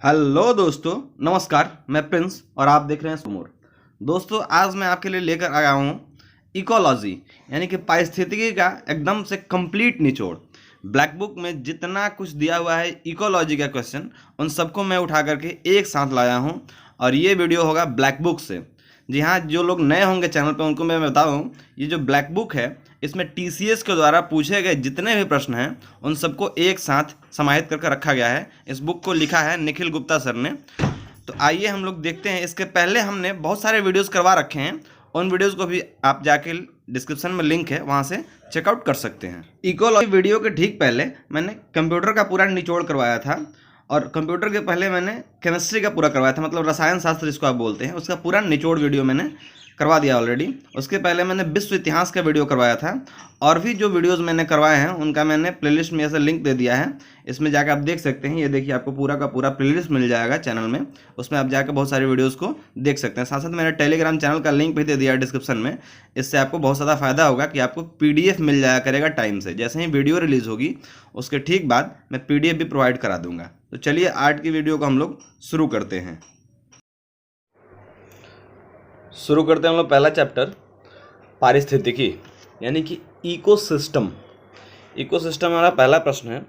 Hello दोस्तों, नमस्कार। मैं प्रिंस और आप देख रहे हैं सुमोर। दोस्तों, आज मैं आपके लिए लेकर आया हूँ इकोलॉजी यानी कि पारिस्थितिकी का एकदम से कंप्लीट निचोड़। ब्लैक बुक में जितना कुछ दिया हुआ है इकोलॉजी का क्वेश्चन, उन सबको मैं उठा करके एक साथ लाया हूँ और ये वीडियो होगा ब्लैक बुक से। जी हाँ, जो लोग नए होंगे चैनल पर उनको मैं बताऊँ, ये जो ब्लैक बुक है इसमें टीसीएस के द्वारा पूछे गए जितने भी प्रश्न हैं उन सबको एक साथ समाहित करके रखा गया है। इस बुक को लिखा है निखिल गुप्ता सर ने। तो आइए हम लोग देखते हैं। इसके पहले हमने बहुत सारे वीडियोस करवा रखे हैं, उन वीडियोस को भी आप जाके डिस्क्रिप्शन में लिंक है, वहाँ से चेकआउट कर सकते हैं। इकोलॉजी वीडियो के ठीक पहले मैंने कंप्यूटर का पूरा निचोड़ करवाया था और कंप्यूटर के पहले मैंने केमिस्ट्री का पूरा करवाया था, मतलब रसायन शास्त्र जिसको आप बोलते हैं, उसका पूरा निचोड़ वीडियो मैंने करवा दिया ऑलरेडी। उसके पहले मैंने विश्व इतिहास का वीडियो करवाया था और भी जो वीडियोस मैंने करवाए हैं उनका मैंने प्लेलिस्ट में ऐसा लिंक दे दिया है। इसमें जाकर आप देख सकते हैं। ये देखिए, आपको पूरा का पूरा प्लेलिस्ट मिल जाएगा चैनल में, उसमें आप जाकर बहुत सारे वीडियोस को देख सकते हैं। साथ साथ मैंने टेलीग्राम चैनल का लिंक भी दे दिया है डिस्क्रिप्शन में। इससे आपको बहुत ज़्यादा फायदा होगा कि आपको PDF मिल जाया करेगा टाइम से। जैसे ही वीडियो रिलीज़ होगी उसके ठीक बाद मैं PDF भी प्रोवाइड करा दूंगा। तो चलिए आज की वीडियो को हम लोग शुरू करते हैं। हम लोग पहला चैप्टर पारिस्थितिकी यानी कि इकोसिस्टम। इकोसिस्टम हमारा पहला प्रश्न है।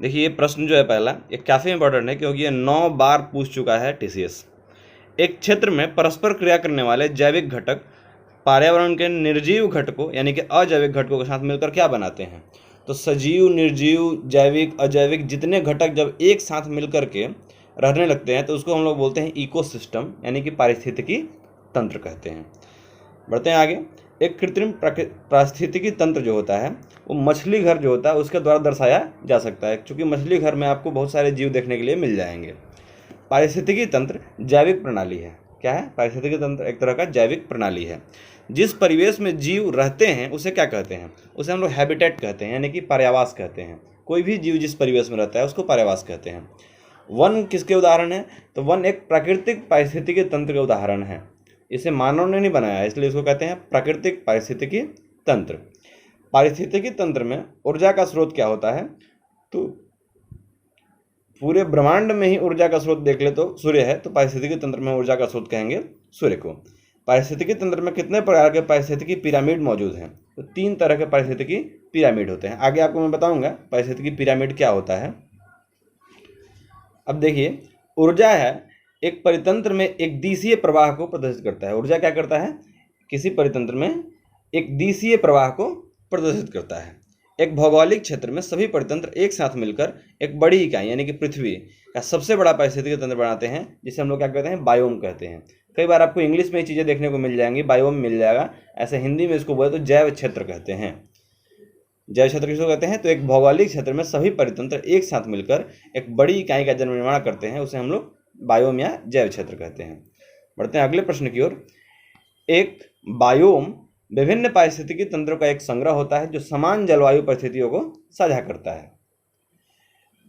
देखिए, ये प्रश्न जो है पहला, ये काफ़ी इंपॉर्टेंट है क्योंकि ये 9 बार पूछ चुका है TCS। एक क्षेत्र में परस्पर क्रिया करने वाले जैविक घटक पर्यावरण के निर्जीव घटकों यानी कि अजैविक घटकों के साथ मिलकर क्या बनाते हैं? तो सजीव, निर्जीव, जैविक, अजैविक जितने घटक जब एक साथ मिलकर के रहने लगते हैं तो उसको हम लोग बोलते हैं इकोसिस्टम यानी कि पारिस्थितिकी तंत्र कहते हैं। बढ़ते हैं आगे। एक कृत्रिम पारिस्थितिकी तंत्र जो होता है वो मछली घर जो होता है उसके द्वारा दर्शाया जा सकता है, क्योंकि मछली घर में आपको बहुत सारे जीव देखने के लिए मिल जाएंगे। पारिस्थितिकी तंत्र जैविक प्रणाली है। क्या है? पारिस्थितिकी तंत्र एक तरह का जैविक प्रणाली है। जिस परिवेश में जीव रहते हैं उसे क्या कहते हैं? उसे हम लोग हैबिटेट कहते हैं यानी कि पर्यावास कहते हैं। कोई भी जीव जिस परिवेश में रहता है उसको पर्यावास कहते हैं। वन किसके उदाहरण है? तो वन एक प्राकृतिक पारिस्थितिकी तंत्र के उदाहरण है। इसे मानव ने नहीं बनाया है, इसलिए इसको कहते हैं प्राकृतिक पारिस्थितिकी तंत्र। पारिस्थितिकी तंत्र में ऊर्जा का स्रोत क्या होता है? तो पूरे ब्रह्मांड में ही ऊर्जा का स्रोत देख ले तो सूर्य है, तो पारिस्थितिकी तंत्र में ऊर्जा का स्रोत कहेंगे सूर्य को। पारिस्थितिकी तंत्र में कितने प्रकार के पारिस्थितिकी पिरामिड मौजूद हैं? तो 3 तरह के पारिस्थितिकी पिरामिड होते हैं। आगे आपको मैं बताऊंगा पारिस्थितिकी पिरामिड क्या होता है। अब देखिए, ऊर्जा है एक परितंत्र में एक दिशीय प्रवाह को प्रदर्शित करता है। ऊर्जा क्या करता है? किसी परितंत्र में एक दिशीय प्रवाह को प्रदर्शित करता है। एक भौगोलिक क्षेत्र में सभी परितंत्र एक साथ मिलकर एक बड़ी इकाई यानी कि पृथ्वी का सबसे बड़ा पारिस्थितिकी तंत्र बनाते हैं, जिसे हम लोग क्या कहते हैं? बायोम कहते हैं। कई बार आपको इंग्लिश में ये चीज़ें देखने को मिल जाएंगी, बायोम मिल जाएगा। ऐसे हिंदी में इसको बोले तो जैव क्षेत्र कहते हैं। जैव क्षेत्र किसको कहते हैं? तो एक भौगोलिक क्षेत्र में सभी परितंत्र एक साथ मिलकर एक बड़ी इकाई का जन्म निर्माण करते हैं, उसे हम लोग बायोम या जैव क्षेत्र कहते हैं। बढ़ते हैं अगले प्रश्न की ओर। एक बायोम विभिन्न पारिस्थितिकी तंत्रों का एक संग्रह होता है जो समान जलवायु परिस्थितियों को साझा करता है।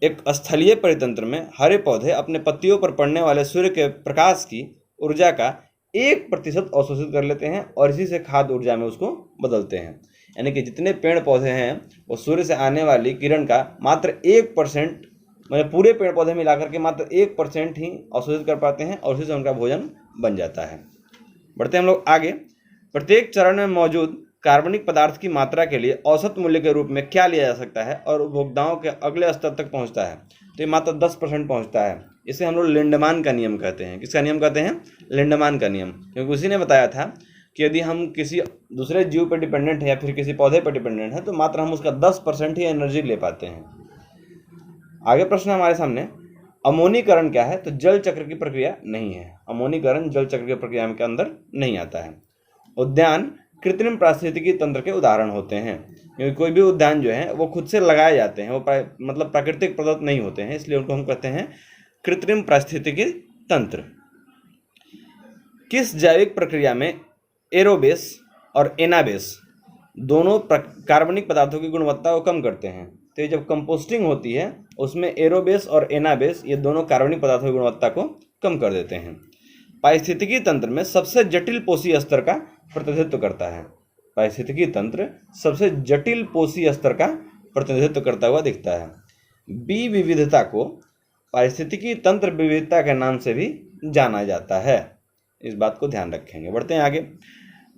एक स्थलीय परितंत्र में हरे पौधे अपने पत्तियों पर पड़ने वाले सूर्य के प्रकाश की ऊर्जा का 1% अवशोषित कर लेते हैं और इसी से खाद्य ऊर्जा में उसको बदलते हैं। यानी कि जितने पेड़ पौधे हैं वो सूर्य से आने वाली किरण का मात्र 1%, मतलब पूरे पेड़ पौधे मिलाकर के मात्र 1% ही अवशोषित कर पाते हैं और उसी से उनका भोजन बन जाता है। बढ़ते हैं हम लोग आगे। प्रत्येक चरण में मौजूद कार्बनिक पदार्थ की मात्रा के लिए औसत मूल्य के रूप में क्या लिया जा सकता है और उपभोक्ताओं के अगले स्तर तक पहुंचता है? तो ये मात्र 10% पहुंचता है। इसे हम लोग लिंडमान का नियम कहते हैं। किसका नियम कहते हैं? लिंडमान का नियम। क्योंकि उसी ने बताया था कि यदि हम किसी दूसरे जीव पर डिपेंडेंट है या फिर किसी पौधे पर डिपेंडेंट है तो मात्र हम उसका 10% ही एनर्जी ले पाते हैं। आगे प्रश्न हमारे सामने, अमोनीकरण क्या है? तो जल चक्र की प्रक्रिया नहीं है। अमोनीकरण जल चक्र की प्रक्रिया के अंदर नहीं आता है। उद्यान कृत्रिम पारिस्थितिकी तंत्र के उदाहरण होते हैं, क्योंकि कोई भी उद्यान जो है वो खुद से लगाए जाते हैं, वो मतलब प्राकृतिक प्रदत्त नहीं होते हैं, इसलिए उनको हम कहते हैं कृत्रिम पारिस्थितिकी तंत्र। किस जैविक प्रक्रिया में एरोबेस और एनाबेस दोनों कार्बनिक पदार्थों की गुणवत्ता को कम करते हैं? तो ये जब कंपोस्टिंग होती है उसमें एरोबेस और एनाबेस ये दोनों कार्बनिक पदार्थों की गुणवत्ता को कम कर देते हैं। पारिस्थितिकी तंत्र में सबसे जटिल पोषी स्तर का प्रतिनिधित्व करता है। पारिस्थितिकी तंत्र सबसे जटिल पोषी स्तर का प्रतिनिधित्व करता हुआ दिखता है। बी विविधता को पारिस्थितिकी तंत्र विविधता के नाम से भी जाना जाता है। इस बात को ध्यान रखेंगे। बढ़ते हैं आगे।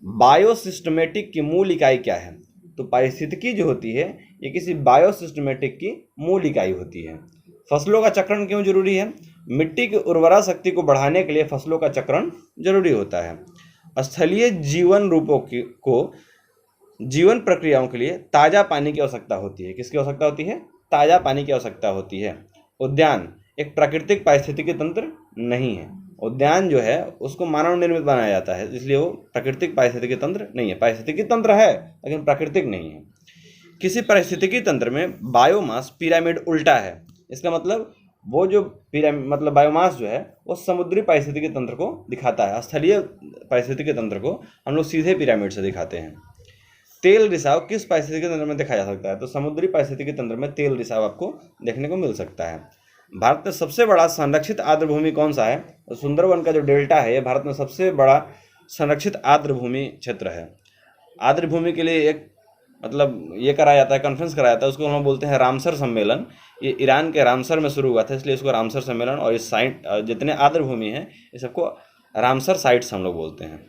बायोसिस्टमेटिक की मूल इकाई क्या है? तो पारिस्थितिकी जो होती है ये किसी बायोसिस्टमेटिक की मूल इकाई होती है। फसलों का चक्रण क्यों जरूरी है? मिट्टी की उर्वरा शक्ति को बढ़ाने के लिए फसलों का चक्रण जरूरी होता है। स्थलीय जीवन रूपों को जीवन प्रक्रियाओं के लिए ताज़ा पानी की आवश्यकता होती है। किसकी आवश्यकता होती है? ताज़ा पानी की आवश्यकता होती है। उद्यान एक प्राकृतिक पारिस्थितिकी तंत्र नहीं है। उद्यान जो है उसको मानव निर्मित बनाया जाता है, इसलिए वो प्राकृतिक पारिस्थितिकी तंत्र नहीं है। पारिस्थितिकी तंत्र है लेकिन प्राकृतिक नहीं है। किसी पारिस्थितिकी तंत्र में बायोमास पिरामिड उल्टा है। इसका मतलब वो जो पिरामिड बायोमास जो है वो समुद्री पारिस्थितिकी तंत्र को दिखाता है। स्थलीय पारिस्थितिकी तंत्र को हम लोग सीधे पिरामिड से दिखाते हैं। तेल रिसाव किस पारिस्थितिकी तंत्र में देखा जा सकता है? तो समुद्री पारिस्थितिकी तंत्र में तेल रिसाव आपको देखने को मिल सकता है। भारत में सबसे बड़ा संरक्षित आर्द्रभूमि कौन सा है? तो सुंदरवन का जो डेल्टा है ये भारत में सबसे बड़ा संरक्षित आर्द्रभूमि क्षेत्र है। आर्द्रभूमि के लिए एक ये कराया जाता है, कॉन्फ्रेंस कराया जाता है, उसको हम बोलते हैं रामसर सम्मेलन। ये ईरान के रामसर में शुरू हुआ था, इसलिए इसको रामसर सम्मेलन। और इस साइट जितने आर्द्रभूमि हैं ये सबको रामसर साइट्स हम लोग बोलते हैं।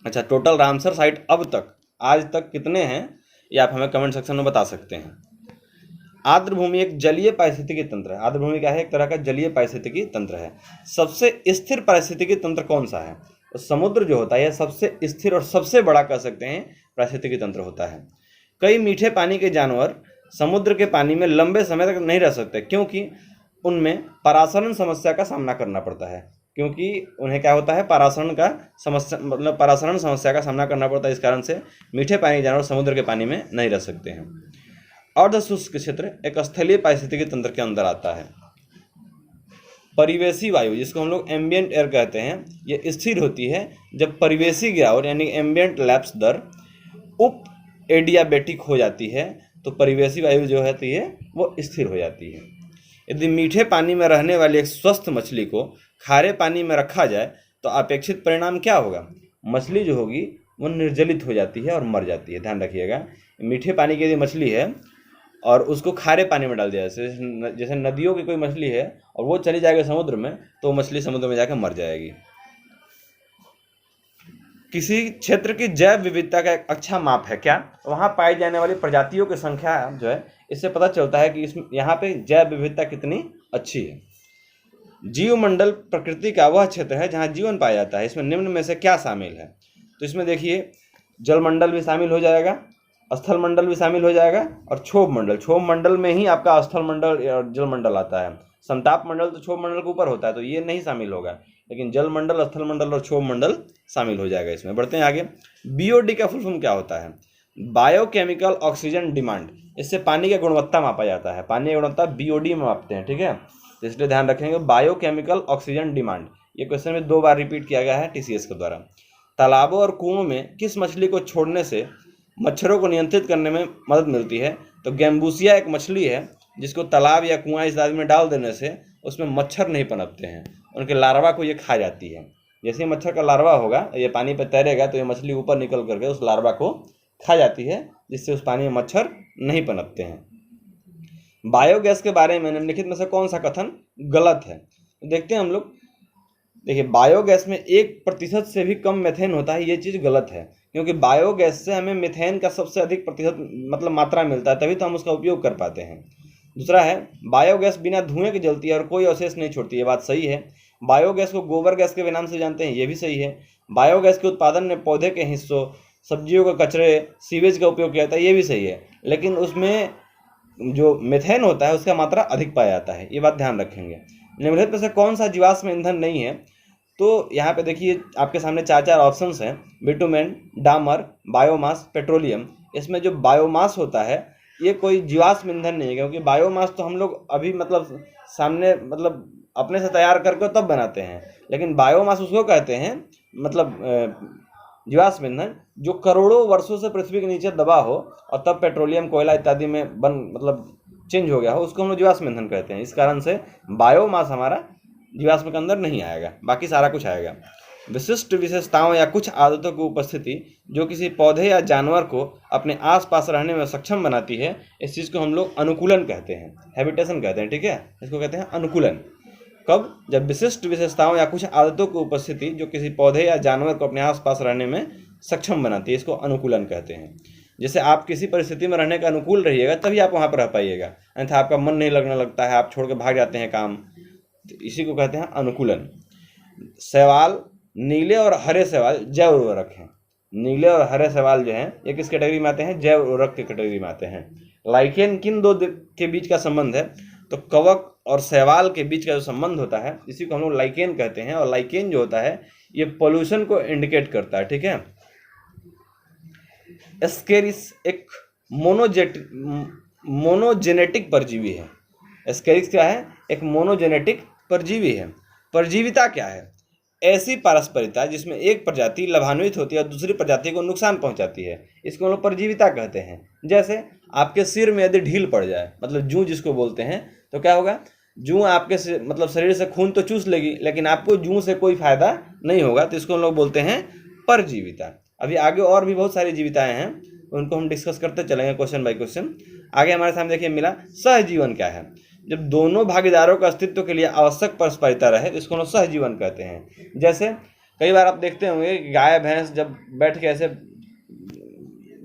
अच्छा, टोटल रामसर साइट अब तक आज तक कितने हैं ये आप हमें कमेंट सेक्शन में बता सकते हैं। आर्द्रभूमि एक जलीय पारिस्थितिकी तंत्र है। आर्द्रभूमि क्या है? एक तरह का जलीय पारिस्थितिकी तंत्र है। सबसे स्थिर पारिस्थितिकी तंत्र कौन सा है? तो समुद्र जो होता है सबसे स्थिर और सबसे बड़ा कह सकते हैं पारिस्थितिकी तंत्र होता है। कई मीठे पानी के जानवर समुद्र के पानी में लंबे समय तक नहीं रह सकते क्योंकि उनमें परासरण समस्या का सामना करना पड़ता है। क्योंकि उन्हें क्या होता है? परासरण समस्या का सामना करना पड़ता है। इस कारण से मीठे पानी के जानवर समुद्र के पानी में नहीं रह सकते हैं। अर्धशुष्क क्षेत्र एक स्थलीय पारिस्थितिकी तंत्र के अंदर आता है। परिवेशी वायु जिसको हम लोग एम्बिएंट एयर कहते हैं ये स्थिर होती है जब परिवेशी गिरावट यानी एम्बिएंट लैप्स दर उप एडियाबेटिक हो जाती है। तो परिवेशी वायु जो है तो ये वो स्थिर हो जाती है। यदि मीठे पानी में रहने वाली एक स्वस्थ मछली को खारे पानी में रखा जाए तो अपेक्षित परिणाम क्या होगा? मछली जो होगी वो निर्जलित हो जाती है और मर जाती है। ध्यान रखिएगा, मीठे पानी की यदि मछली है और उसको खारे पानी में डाल दिया, जैसे नदियों की कोई मछली है और वो चली जाएगी समुद्र में तो मछली समुद्र में जाकर मर जाएगी। किसी क्षेत्र की जैव विविधता का एक अच्छा माप है क्या? वहाँ पाई जाने वाली प्रजातियों की संख्या जो है इससे पता चलता है कि यहाँ पे जैव विविधता कितनी अच्छी है। जीवमंडल प्रकृति का वह क्षेत्र है जहाँ जीवन पाया जाता है। इसमें निम्न में से क्या शामिल है? तो इसमें देखिए जलमंडल भी शामिल हो जाएगा, स्थल मंडल भी शामिल हो जाएगा और क्षोभ मंडल। क्षोभ मंडल में ही आपका स्थल मंडल और जल मंडल आता है। संताप मंडल तो क्षोभ मंडल के ऊपर होता है तो ये नहीं शामिल होगा, लेकिन जल मंडल, स्थल मंडल और क्षोभ मंडल शामिल हो जाएगा इसमें। बढ़ते हैं आगे। बीओडी का फुल फॉर्म क्या होता है? Biochemical oxygen demand. इससे पानी की गुणवत्ता मापा जाता है। पानी की गुणवत्ता बीओडी में मापते हैं, ठीक है? तो इसलिए ध्यान रखेंगे बायोकेमिकल ऑक्सीजन डिमांड। ये क्वेश्चन में 2 बार रिपीट किया गया है टीसीएस के द्वारा। तालाबों और कुओं में किस मछली को छोड़ने से मच्छरों को नियंत्रित करने में मदद मिलती है? तो गैम्बूसिया एक मछली है जिसको तालाब या कुआं इस आदि में डाल देने से उसमें मच्छर नहीं पनपते हैं, उनके लार्वा को ये खा जाती है। जैसे ही मच्छर का लार्वा होगा ये पानी पर तैरेगा तो ये मछली ऊपर निकल करके उस लार्वा को खा जाती है, जिससे उस पानी में मच्छर नहीं पनपते हैं। बायोगैस के बारे में निम्नलिखित में से कौन सा कथन गलत है? देखते हैं हम लोग। देखिए, बायोगैस में 1% से भी कम मीथेन होता है, ये चीज़ गलत है क्योंकि बायोगैस से हमें मीथेन का सबसे अधिक प्रतिशत मात्रा मिलता है, तभी तो हम उसका उपयोग कर पाते हैं। दूसरा है बायोगैस बिना धुएं के जलती है और कोई अवशेष नहीं छोड़ती, ये बात सही है। बायोगैस को गोबर गैस के भी नाम से जानते हैं, ये भी सही है। बायोगैस के उत्पादन में पौधे के हिस्सों, सब्जियों के कचरे, सीवेज का उपयोग किया जाता है, ये भी सही है। लेकिन उसमें जो मीथेन होता है उसका मात्रा अधिक पाया जाता है, ये बात ध्यान रखेंगे। निम्नलिखित में से कौन सा जीवाश्म ईंधन नहीं है? तो यहाँ पे देखिए आपके सामने 4 ऑप्शंस हैं। बिटुमेन, डामर, बायोमास, पेट्रोलियम। इसमें जो बायोमास होता है ये कोई जीवाश्म ईंधन नहीं है, क्योंकि बायोमास तो हम लोग अभी सामने अपने से तैयार करके तब बनाते हैं, लेकिन बायोमास उसको कहते हैं जीवाश्म ईंधन जो करोड़ों वर्षों से पृथ्वी के नीचे दबा हो और तब पेट्रोलियम, कोयला इत्यादि में चेंज हो गया हो, उसको हम लोग जीवाश्म ईंधन कहते हैं। इस कारण से बायोमास हमारा जीवाश्म के अंदर नहीं आएगा, बाकी सारा कुछ आएगा। विशिष्ट विशेषताओं या कुछ आदतों की उपस्थिति जो किसी पौधे या जानवर को अपने आसपास रहने में सक्षम बनाती है, इस चीज़ को हम लोग अनुकूलन कहते हैं, हैबिटेशन कहते हैं। ठीक है, इसको कहते हैं अनुकूलन। कब? जब विशिष्ट विशेषताओं या कुछ आदतों की उपस्थिति जो किसी पौधे या जानवर को अपने आसपास रहने में सक्षम बनाती है, इसको अनुकूलन कहते हैं। जैसे आप किसी परिस्थिति में रहने का अनुकूल रहिएगा तभी आप वहाँ पर रह पाइएगा, अन्यथा आपका मन नहीं लगने लगता है, आप छोड़ के भाग जाते हैं काम, तो इसी को कहते हैं अनुकूलन। शैवाल, नीले और हरे शैवाल जैव उर्वरक हैं। नीले और हरे शैवाल जो हैं ये किस कैटेगरी में आते हैं? जैव उर्वरक की कैटेगरी में आते हैं। लाइकेन किन दो के बीच का संबंध है? तो कवक और शैवाल के बीच का जो संबंध होता है इसी को हम लोग लाइकेन कहते हैं। और लाइकेन जो होता है ये पोल्यूशन को इंडिकेट करता है। ठीक है। एस्केरिस एक मोनोजेनेटिक परजीवी है। एस्केरिस क्या है? एक मोनोजेनेटिक परजीवी है। परजीविता क्या है? ऐसी पारस्परिकता जिसमें एक प्रजाति लाभान्वित होती है और दूसरी प्रजाति को नुकसान पहुंचाती है, इसको हम लोग परजीविता कहते हैं। जैसे आपके सिर में यदि ढील पड़ जाए, मतलब जूं जिसको बोलते हैं, तो क्या होगा? जूं आपके मतलब शरीर से खून तो चूस लेगी लेकिन आपको जूं से कोई फायदा नहीं होगा, तो इसको हम लोग बोलते हैं परजीविता। अभी आगे और भी बहुत सारी जीविताएं हैं, उनको हम डिस्कस करते चलेंगे क्वेश्चन बाय क्वेश्चन। आगे हमारे सामने देखिए मिला सहजीवन क्या है। जब दोनों भागीदारों का अस्तित्व के लिए आवश्यक परस्परिता रहे तो इसको हम सहजीवन कहते हैं। जैसे कई बार आप देखते होंगे कि गाय भैंस जब बैठ के ऐसे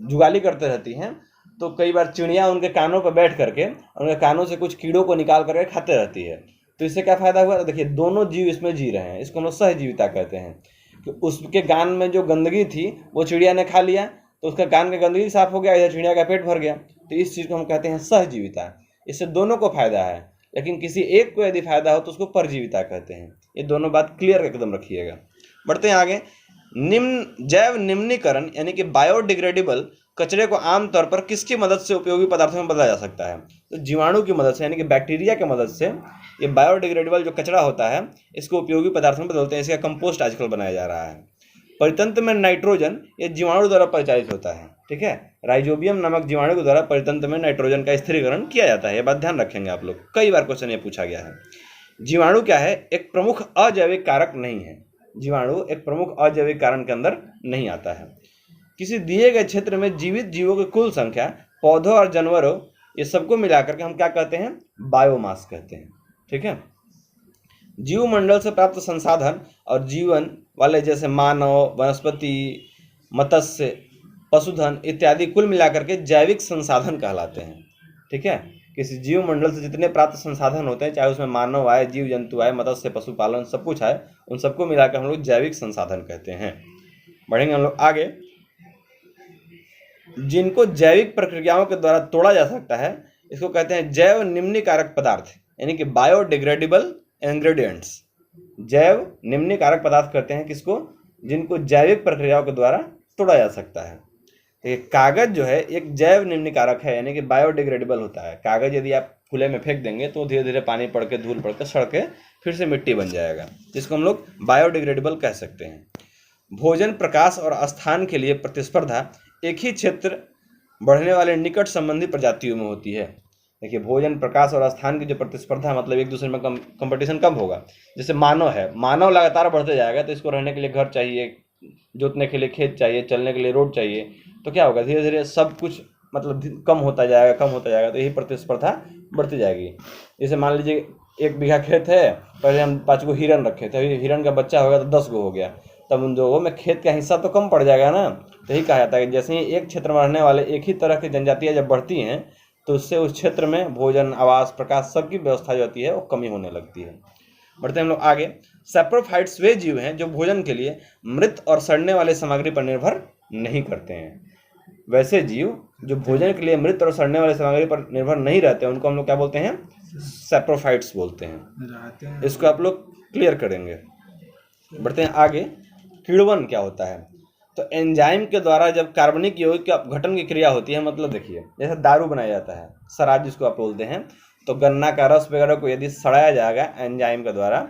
जुगाली करते रहती हैं तो कई बार चिड़िया उनके कानों पर बैठ करके उनके कानों से कुछ कीड़ों को निकाल करके खाते रहती है। तो इससे क्या फायदा हुआ? तो देखिए दोनों जीव इसमें जी रहे हैं, इसको हम सहजीविता कहते हैं। कि उसके कान में जो गंदगी थी वो चिड़िया ने खा लिया तो उसका कान का गंदगी साफ हो गया, इधर चिड़िया का पेट भर गया। तो इस चीज़ को हम कहते हैं सहजीविता। इससे दोनों को फायदा है, लेकिन किसी एक को यदि फायदा हो तो उसको परजीविता कहते हैं। ये दोनों बात क्लियर एकदम रखिएगा। बढ़ते हैं आगे। जैव निम्नीकरण यानी कि बायोडिग्रेडेबल कचरे को आमतौर पर किसकी मदद से उपयोगी पदार्थों में बदला जा सकता है? तो जीवाणु की मदद से, यानी कि बैक्टीरिया की मदद से ये बायोडिग्रेडेबल जो कचरा होता है इसको उपयोगी पदार्थों में बदलते हैं। इसका कंपोस्ट आजकल बनाया जा रहा है। परितंत्र में नाइट्रोजन ये जीवाणु द्वारा परिचालित होता है। ठीक है, राइजोबियम नामक जीवाणु के द्वारा परितंत्र में नाइट्रोजन का स्थिरीकरण किया जाता है। ये बात ध्यान रखेंगे आप लोग, कई बार क्वेश्चन ये पूछा गया है। जीवाणु क्या है? एक प्रमुख अजैविक कारक नहीं है। जीवाणु एक प्रमुख अजैविक कारण के अंदर नहीं आता है। किसी दिए गए क्षेत्र में जीवित जीवों की कुल संख्या, पौधों और जानवरों ये सबको मिलाकर के हम क्या कहते हैं? बायोमास कहते हैं। ठीक है। जीवमंडल से प्राप्त संसाधन और जीवन वाले जैसे मानव, वनस्पति, मत्स्य, पशुधन इत्यादि कुल मिलाकर के जैविक संसाधन कहलाते हैं। ठीक है। किसी जीवमंडल से जितने प्राप्त संसाधन होते हैं, चाहे उसमें मानव आए, जीव जंतु आए, मत्स्य, पशुपालन सब कुछ आए, उन सबको मिलाकर हम लोग जैविक संसाधन कहते हैं। बढ़ेंगे हम लोग आगे। जिनको जैविक प्रक्रियाओं के द्वारा तोड़ा जा सकता है इसको कहते हैं जैव निम्नीकारक पदार्थ, यानी कि बायोडिग्रेडेबल इंग्रेडिएंट्स। जैव निम्नीकारक पदार्थ कहते हैं किसको? जिनको जैविक प्रक्रियाओं के द्वारा तोड़ा जा सकता है। तो ये कागज जो है एक जैव निम्नीकारक है, यानी कि बायोडिग्रेडेबल होता है। कागज यदि आप खुले में फेंक देंगे तो धीरे धीरे पानी पड़ के, धूल पड़ के, सड़ के फिर से मिट्टी बन जाएगा, जिसको हम लोग बायोडिग्रेडेबल कह सकते हैं। भोजन, प्रकाश और स्थान के लिए प्रतिस्पर्धा एक ही क्षेत्र बढ़ने वाले निकट संबंधी प्रजातियों में होती है। देखिए भोजन, प्रकाश और स्थान की जो प्रतिस्पर्धा, मतलब एक दूसरे में कंपटीशन कब होगा? जैसे मानव है, मानव लगातार बढ़ते जाएगा तो इसको रहने के लिए घर चाहिए, जोतने के लिए खेत चाहिए, चलने के लिए रोड चाहिए, तो क्या होगा? धीरे धीरे सब कुछ मतलब कम होता जाएगा, तो यही प्रतिस्पर्धा बढ़ती जाएगी। जैसे मान लीजिए 1 बीघा खेत है, पहले हम 5 गो हिरन रखे थे, हिरन का बच्चा होगा तो 10 गो हो गया, तब उन दोगों में खेत का हिस्सा तो कम पड़ जाएगा ना। तो यही कहा जाता है कि जैसे ही एक क्षेत्र में रहने वाले एक ही तरह की जनजातियाँ जब बढ़ती हैं तो उससे उस क्षेत्र में भोजन, आवास, प्रकाश सबकी व्यवस्था जो होती है वो कमी होने लगती है। बढ़ते हम लोग आगे। सैप्रोफाइट्स वे जीव हैं जो भोजन के लिए मृत और सड़ने वाले सामग्री पर निर्भर नहीं करते हैं। वैसे जीव जो भोजन के लिए मृत और सड़ने वाले सामग्री पर निर्भर नहीं रहते उनको हम लोग क्या बोलते हैं? सैप्रोफाइट्स बोलते हैं। इसको आप लोग क्लियर करेंगे। बढ़ते हैं आगे। किण्वन क्या होता है? तो एंजाइम के द्वारा जब कार्बनिक यौगिक के अपघटन की क्रिया होती है, मतलब देखिए जैसे दारू बनाया जाता है, शराब जिसको आप बोलते हैं, तो गन्ना का रस वगैरह को यदि सड़ाया जाएगा एंजाइम के द्वारा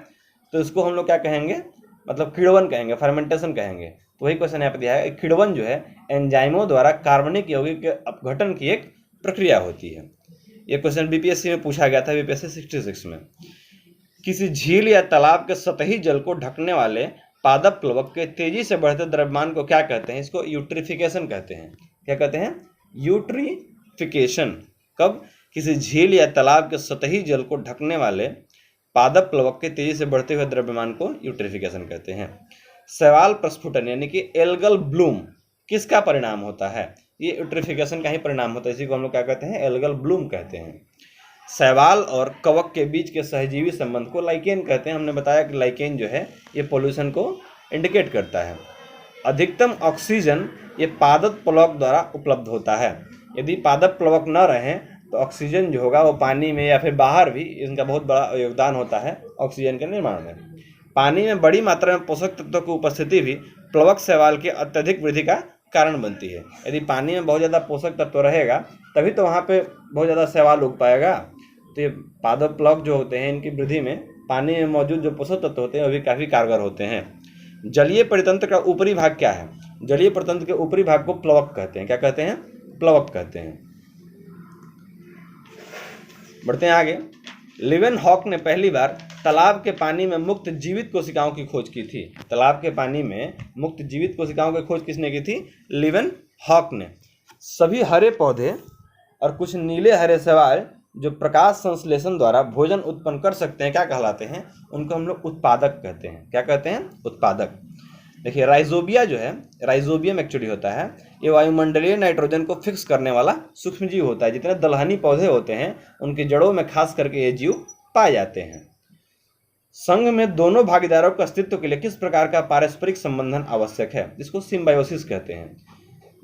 तो इसको हम लोग क्या कहेंगे? मतलब किण्वन कहेंगे, फर्मेंटेशन कहेंगे। तो वही क्वेश्चन यहाँ पे दिया है। किण्वन जो है एंजाइमों द्वारा कार्बनिक यौगिक के अपघटन की एक प्रक्रिया होती है। ये क्वेश्चन बीपीएससी में पूछा गया था, बीपीएससी 66 में। किसी झील या तालाब के सतही जल को ढकने वाले पादप प्लवक के तेजी से बढ़ते द्रव्यमान को क्या कहते हैं? इसको यूट्रिफिकेशन कहते हैं। क्या कहते हैं? यूट्रिफिकेशन। कब? किसी झील या तालाब के सतही जल को ढकने वाले पादप प्लवक के तेजी से बढ़ते हुए द्रव्यमान को यूट्रिफिकेशन कहते हैं। शैवाल प्रस्फुटन यानी कि एल्गल ब्लूम किसका परिणाम होता है? ये यूट्रिफिकेशन का ही परिणाम होता है। इसी को हम लोग क्या कहते हैं? एल्गल ब्लूम कहते हैं। शैवाल और कवक के बीच के सहजीवी संबंध को लाइकेन कहते हैं। हमने बताया कि लाइकेन जो है ये पोल्यूशन को इंडिकेट करता है। अधिकतम ऑक्सीजन ये पादप प्लवक द्वारा उपलब्ध होता है। यदि पादप प्लवक न रहें तो ऑक्सीजन जो होगा वो पानी में या फिर बाहर भी इनका बहुत बड़ा योगदान होता है ऑक्सीजन के निर्माण में। पानी में बड़ी मात्रा में पोषक तत्वों की उपस्थिति भी प्लवक शैवाल के अत्यधिक वृद्धि का कारण बनती है। यदि पानी में बहुत ज़्यादा पोषक तत्व रहेगा तभी तो वहाँ पे बहुत ज़्यादा शैवाल उग पाएगा। तो ये पादप प्लवक जो होते हैं इनकी वृद्धि में पानी में मौजूद जो पोषक तत्व होते हैं वो भी काफ़ी कारगर होते हैं। जलीय परितंत्र का ऊपरी भाग क्या है? जलीय परितंत्र के ऊपरी भाग को प्लवक कहते हैं। क्या कहते हैं? प्लवक कहते हैं। बढ़ते हैं आगे। लिवेनहॉक ने पहली बार तालाब के पानी में मुक्त जीवित कोशिकाओं की खोज की थी। तालाब के पानी में मुक्त जीवित कोशिकाओं की खोज किसने की थी? लिवेनहॉक ने। सभी हरे पौधे और कुछ नीले हरे शैवाल जो प्रकाश संश्लेषण द्वारा भोजन उत्पन्न कर सकते हैं क्या कहलाते हैं? उनको हम लोग उत्पादक कहते हैं। क्या कहते हैं? उत्पादक। देखिए राइजोबिया जो है, राइजोबियम एक्चुअली होता है ये वायुमंडलीय नाइट्रोजन को फिक्स करने वाला सूक्ष्मजीव होता है। जितने दलहनी पौधे होते हैं उनकी जड़ों में खास करके ये जीव पाए जाते हैं। संघ में दोनों भागीदारों के अस्तित्व के लिए किस प्रकार का पारस्परिक संबंधन आवश्यक है? जिसको सिम्बायोसिस कहते हैं।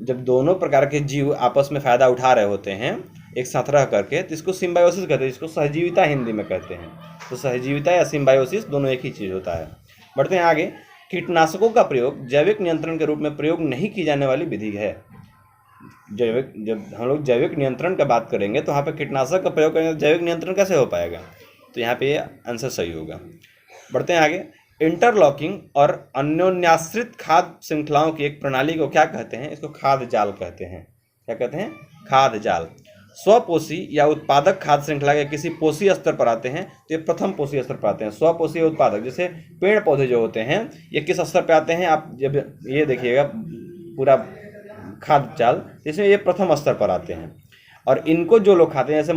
जब दोनों प्रकार के जीव आपस में फायदा उठा रहे होते हैं एक साथ रह करके तो इसको सिम्बायोसिस कहते हैं। इसको सहजीविता हिंदी में कहते हैं। तो सहजीविता या सिम्बायोसिस दोनों एक ही चीज़ होता है। बढ़ते हैं आगे। कीटनाशकों का प्रयोग जैविक नियंत्रण के रूप में प्रयोग नहीं की जाने वाली विधि है। जब हम लोग जैविक नियंत्रण का बात करेंगे तो वहाँ पे कीटनाशक का प्रयोग करेंगे तो जैविक नियंत्रण कैसे हो पाएगा? तो यहाँ पे ये आंसर सही होगा। बढ़ते हैं आगे। इंटरलॉकिंग और अन्योन्याश्रित खाद्य श्रृंखलाओं की एक प्रणाली को क्या कहते हैं? इसको खाद्य जाल कहते हैं। क्या कहते हैं? खाद्य जाल। स्वपोषी या उत्पादक खाद्य श्रृंखला के किसी पोषी स्तर पर आते हैं तो ये प्रथम पोषी स्तर पर आते हैं। स्वपोषी उत्पादक जैसे पेड़ पौधे जो होते हैं ये किस स्तर पर आते हैं? आप जब ये देखिएगा पूरा खाद्य जाल इसमें ये प्रथम स्तर पर आते हैं। और इनको जो लोग खाते हैं जैसे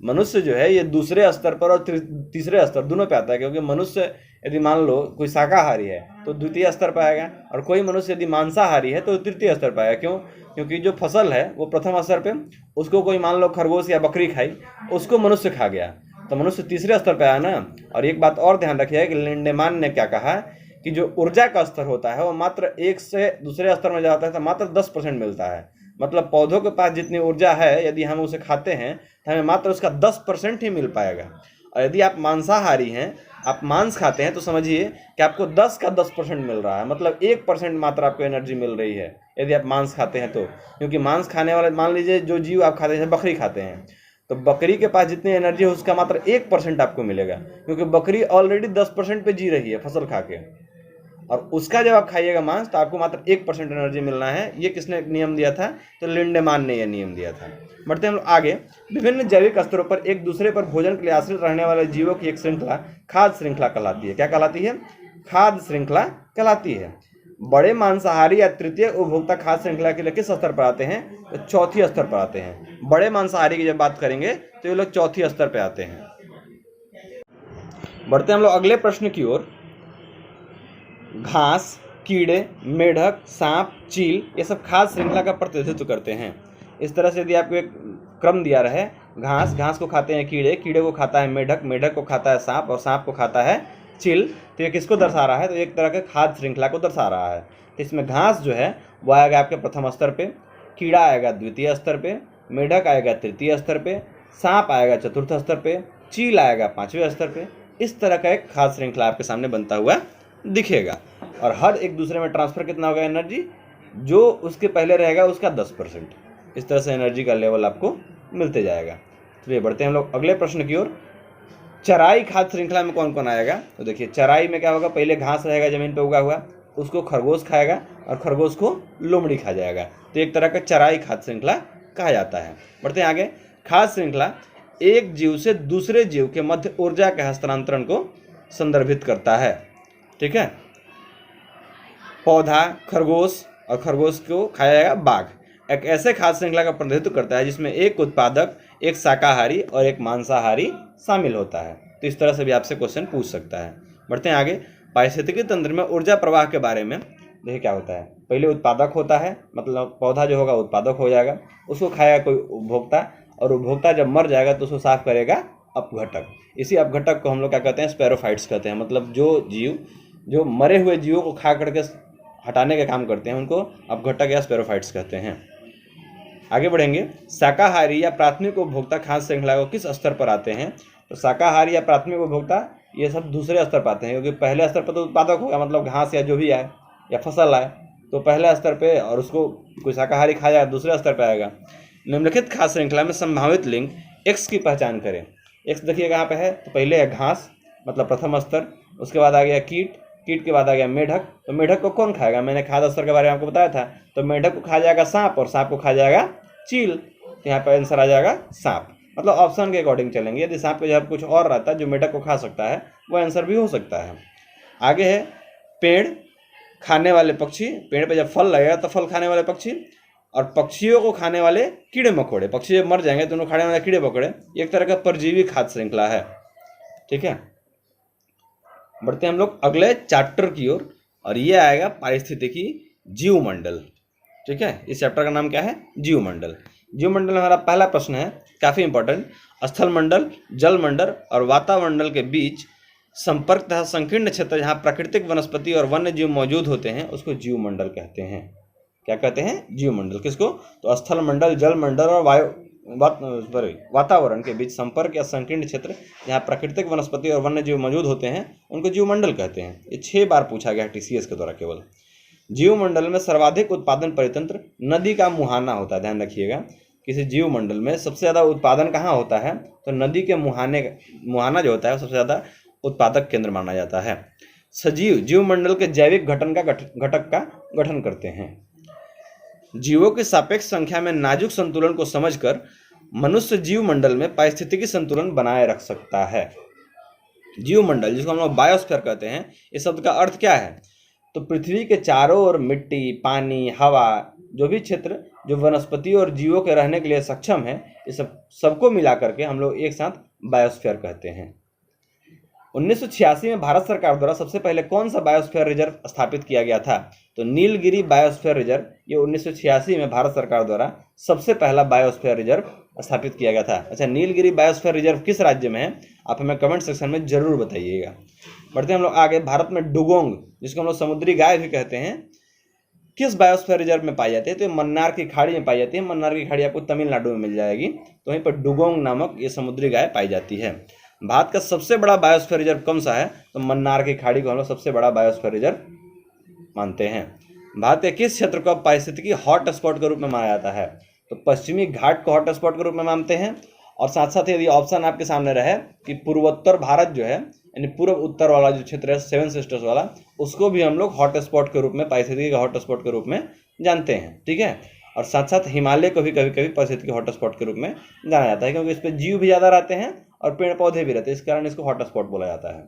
मनुष्य जो है ये दूसरे स्तर पर और तीसरे स्तर दोनों पे आता है। क्योंकि मनुष्य यदि मान लो कोई शाकाहारी है तो द्वितीय स्तर पर आएगा और कोई मनुष्य यदि मांसाहारी है तो तृतीय स्तर पर आएगा। क्यों? क्योंकि जो फसल है वो प्रथम स्तर पे, उसको कोई मान लो खरगोश या बकरी खाई उसको मनुष्य खा गया तो मनुष्य तीसरे स्तर पर आया ना। और एक बात और ध्यान रखिए कि लिंडेमान ने क्या कहा कि जो ऊर्जा का स्तर होता है वो मात्र एक से दूसरे स्तर में जाता है तो मात्र 10% मिलता है। मतलब पौधों के पास जितनी ऊर्जा है यदि हम उसे खाते हैं तो हमें मात्र उसका 10% ही मिल पाएगा। और यदि आप मांसाहारी हैं, आप मांस खाते हैं तो समझिए कि आपको 10 का 10% मिल रहा है। मतलब 1% मात्र आपको एनर्जी मिल रही है यदि आप मांस खाते हैं तो। क्योंकि मांस खाने वाले मान लीजिए जो जीव आप खाते हैं बकरी खाते हैं तो बकरी के पास जितनी एनर्जी है उसका मात्र 1% आपको मिलेगा। क्योंकि बकरी ऑलरेडी 10% पे जी रही है फसल खा के, और उसका जब आप खाइएगा मांस तो आपको मात्र 1% एनर्जी मिलना है। ये किसने नियम दिया था? तो लिंडेमान ने यह नियम दिया था। बढ़ते हम लोग आगे। विभिन्न जैविक स्तरों पर एक दूसरे पर भोजन के लिए आश्रित रहने वाले जीवों की एक श्रृंखला खाद्य श्रृंखला कहलाती है। क्या कहलाती है? खाद्य श्रृंखला कहलाती है। बड़े मांसाहारी या तृतीय उपभोक्ता खाद्य श्रृंखला के लिए किस स्तर पर आते हैं? तो चौथी स्तर पर आते हैं। बड़े मांसाहारी की जब बात करेंगे तो ये लोग चौथी स्तर पर आते हैं। बढ़ते हम लोग अगले प्रश्न की ओर। घास, कीड़े, मेढक, सांप, चील ये सब खाद्य श्रृंखला का प्रतिनिधित्व करते हैं। इस तरह से यदि आपको एक क्रम दिया रहे, घास को खाते हैं कीड़े, कीड़े को खाता है मेढक, मेढक को खाता है सांप और सांप को खाता है चील, तो ये किसको दर्शा रहा है? तो एक तरह के खाद्य श्रृंखला को दर्शा रहा है। तो इसमें घास जो है वो आएगा आपके प्रथम स्तर पे, कीड़ा आएगा द्वितीय स्तर पे, मेढक आएगा तृतीय स्तर पे, सांप आएगा चतुर्थ स्तर पे, चील आएगा 5वें स्तर पे। इस तरह का एक खाद्य श्रृंखला आपके सामने बनता हुआ दिखेगा। और हर एक दूसरे में ट्रांसफर कितना होगा एनर्जी? जो उसके पहले रहेगा उसका 10%। इस तरह से एनर्जी का लेवल आपको मिलते जाएगा। चलिए बढ़ते हैं हम लोग अगले प्रश्न की ओर। चराई खाद्य श्रृंखला में कौन कौन आएगा? तो देखिए चराई में क्या होगा? पहले घास रहेगा जमीन पर उगा हुआ, उसको खरगोश खाएगा और खरगोश को लोमड़ी खा जाएगा। तो एक तरह का चराई खाद्य श्रृंखला कहा जाता है। बढ़ते हैं आगे। खाद्य श्रृंखला एक जीव से दूसरे जीव के मध्य ऊर्जा के हस्तांतरण को संदर्भित करता है। ठीक है। पौधा, खरगोश और खरगोश को खाया जाएगा बाघ। एक ऐसे खाद्य श्रृंखला का प्रतिनिधित्व करता है जिसमें एक उत्पादक, एक शाकाहारी और एक मांसाहारी शामिल होता है। तो इस तरह से भी आपसे क्वेश्चन पूछ सकता है। बढ़ते हैं आगे। पारिस्थितिकी तंत्र में ऊर्जा प्रवाह के बारे में देखिए क्या होता है। पहले उत्पादक होता है, मतलब पौधा जो होगा उत्पादक हो जाएगा, उसको खाएगा कोई उपभोक्ता, और उपभोक्ता जब मर जाएगा तो उसको साफ करेगा अपघटक। इसी अपघटक को हम लोग क्या कहते हैं, स्पैरोफाइट्स कहते हैं। मतलब जो जीव जो मरे हुए जीवों को खा करके हटाने का काम करते हैं उनको अपघटक या स्पैरोफाइट्स कहते हैं। आगे बढ़ेंगे। शाकाहारी या प्राथमिक उपभोक्ता खाद्य श्रृंखला को किस स्तर पर आते हैं? तो शाकाहारी या प्राथमिक उपभोक्ता ये सब दूसरे स्तर पर आते हैं, क्योंकि पहले स्तर पर तो उत्पादक होगा, मतलब घास या जो भी आए या फसल आए तो पहले स्तर पे, और उसको कोई शाकाहारी खा जाएगा दूसरे स्तर पर आएगा। निम्नलिखित खाद्य श्रृंखला में संभावित लिंग एक्स की पहचान करें। एक्स देखिए कहाँ पे है, तो पहले है घास, मतलब प्रथम स्तर, उसके बाद आ गया कीट, कीट के बाद आ गया मेढक। तो मेढक को कौन खाएगा? मैंने खाद्य स्तर के बारे में आपको बताया था। तो मेढक को खा जाएगा सांप, और सांप को खा जाएगा चील। तो यहाँ पर आंसर आ जाएगा सांप। मतलब ऑप्शन के अकॉर्डिंग चलेंगे। यदि सांप के जगह कुछ और रहता है जो मेढक को खा सकता है, वो आंसर भी हो सकता है। आगे है पेड़ खाने वाले पक्षी। पेड़ पे जब फल लगेगा तो फल खाने वाले पक्षी, और पक्षियों को खाने वाले कीड़े मकोड़े। पक्षी जब मर जाएंगे तो उनको खाने वाले कीड़े मकोड़े। एक तरह का परजीवी खाद्य श्रृंखला है। ठीक है, बढ़ते हैं हम लोग अगले चैप्टर की ओर, और ये आएगा पारिस्थितिकी जीवमंडल। ठीक है, इस चैप्टर का नाम क्या है? जीवमंडल। जीवमंडल में हमारा पहला प्रश्न है, काफ़ी इंपॉर्टेंट। स्थल मंडल, जल मंडल और वातावरण के बीच संपर्क तथा संकीर्ण क्षेत्र जहाँ प्राकृतिक वनस्पति और वन्य जीव मौजूद होते हैं उसको जीवमंडल कहते हैं। क्या कहते हैं? जीवमंडल। किसको? तो स्थल मंडल, जल मंडल और वातावरण के बीच संपर्क या संकीर्ण क्षेत्र जहाँ प्राकृतिक वनस्पति और वन्य जीव मौजूद होते हैं उनको जीवमंडल कहते हैं। ये 6 बार पूछा गया TCS के द्वारा केवल। जीवमंडल में सर्वाधिक उत्पादन परितंत्र नदी का मुहाना होता है। ध्यान रखिएगा, किसी जीवमंडल में सबसे ज़्यादा उत्पादन कहाँ होता है? तो नदी के मुहाना जो होता है सबसे ज़्यादा उत्पादक केंद्र माना जाता है। सजीव जीवमंडल के जैविक घटक का गठन करते हैं। जीवों की सापेक्ष संख्या में नाजुक संतुलन को समझकर मनुष्य जीवमंडल में पारिस्थितिकी संतुलन बनाए रख सकता है। जीवमंडल, जिसको हम लोग बायोस्फीयर कहते हैं, इस शब्द का अर्थ क्या है? तो पृथ्वी के चारों ओर मिट्टी, पानी, हवा, जो भी क्षेत्र जो वनस्पति और जीवों के रहने के लिए सक्षम है, इस सबको मिला करके हम लोग एक साथ बायोस्फीयर कहते हैं। 1986 में भारत सरकार द्वारा सबसे पहले कौन सा बायोस्फीयर रिजर्व स्थापित किया गया था? तो नीलगिरी बायोस्फीयर रिजर्व, ये 1986 में भारत सरकार द्वारा सबसे पहला बायोस्फीयर रिजर्व स्थापित किया गया था। अच्छा, नीलगिरी बायोस्फीयर रिजर्व किस राज्य में है? आप हमें कमेंट सेक्शन में जरूर बताइएगा। बढ़ते हैं हम लोग आगे। भारत में डुगोंग, जिसको हम लोग समुद्री गाय भी कहते हैं, किस बायोस्फीयर रिजर्व में पाई जाती है? तो मन्नार की खाड़ी में पाई जाती है। मन्नार की खाड़ी आपको तमिलनाडु में मिल जाएगी। तो वहीं पर डुगोंग नामक ये समुद्री गाय पाई जाती है। भारत का सबसे बड़ा बायोस्फीयर रिजर्व कौन सा है? तो मन्नार की खाड़ी को हम लोग सबसे बड़ा बायोस्फीयर रिजर्व मानते हैं। भारत के किस क्षेत्र को पारिस्थितिकी हॉट स्पॉट के रूप में माना जाता है? तो पश्चिमी घाट को हॉट स्पॉट के रूप में मानते हैं। और साथ साथ यदि ऑप्शन आपके सामने रहे कि पूर्वोत्तर भारत जो है, यानी पूर्व उत्तर वाला जो क्षेत्र है, 7 सिस्टर्स वाला, उसको भी हम लोग हॉट स्पॉट के रूप में, पारिस्थितिकी का हॉट स्पॉट के रूप में जानते हैं। ठीक है, और साथ साथ हिमालय को भी कभी कभी पारिस्थितिकी हॉट स्पॉट के रूप में जाना जाता है, क्योंकि इस पर जीव भी ज़्यादा रहते हैं और पेड़ पौधे भी रहते हैं, इस कारण इसको हॉट स्पॉट बोला जाता है।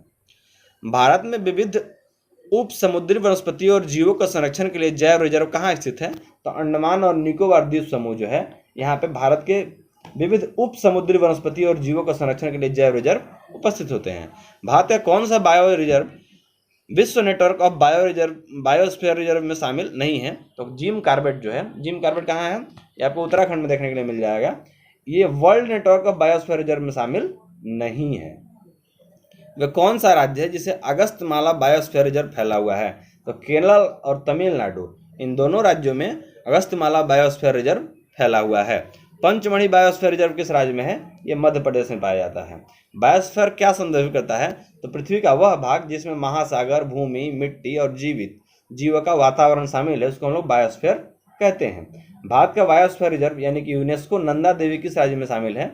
भारत में विविध उप समुद्री वनस्पति और जीवों का संरक्षण के लिए जैव रिजर्व कहाँ स्थित है? तो अंडमान और निकोबार द्वीप समूह जो है, यहाँ पे भारत के विविध उप समुद्री वनस्पति और जीवों का संरक्षण के लिए जैव रिजर्व उपस्थित होते हैं। भारत का कौन सा बायो रिजर्व विश्व नेटवर्क ऑफ बायोस्फीयर रिजर्व में शामिल नहीं है? तो जिम कॉर्बेट जो है, जिम कॉर्बेट कहाँ है? ये आपको उत्तराखंड में देखने के लिए मिल जाएगा। ये world network of biosphere reserve में शामिल नहीं है। वह कौन सा राज्य है जिसे अगस्त्यमाला बायोस्फीयर रिजर्व फैला हुआ है? तो केरल और तमिलनाडु, इन दोनों राज्यों में अगस्त्यमाला बायोस्फीयर रिजर्व फैला हुआ है। पंचमढ़ी बायोस्फीयर रिजर्व किस राज्य में है? ये मध्य प्रदेश में पाया जाता है। बायोस्फीयर क्या संदर्भित करता है? तो पृथ्वी का वह भाग जिसमें महासागर, भूमि, मिट्टी और जीव का वातावरण शामिल है, उसको हम लोग बायोस्फीयर कहते हैं। भारत का बायोस्फीयर रिजर्व यानी कि यूनेस्को नंदा देवी किस राज्य में शामिल है?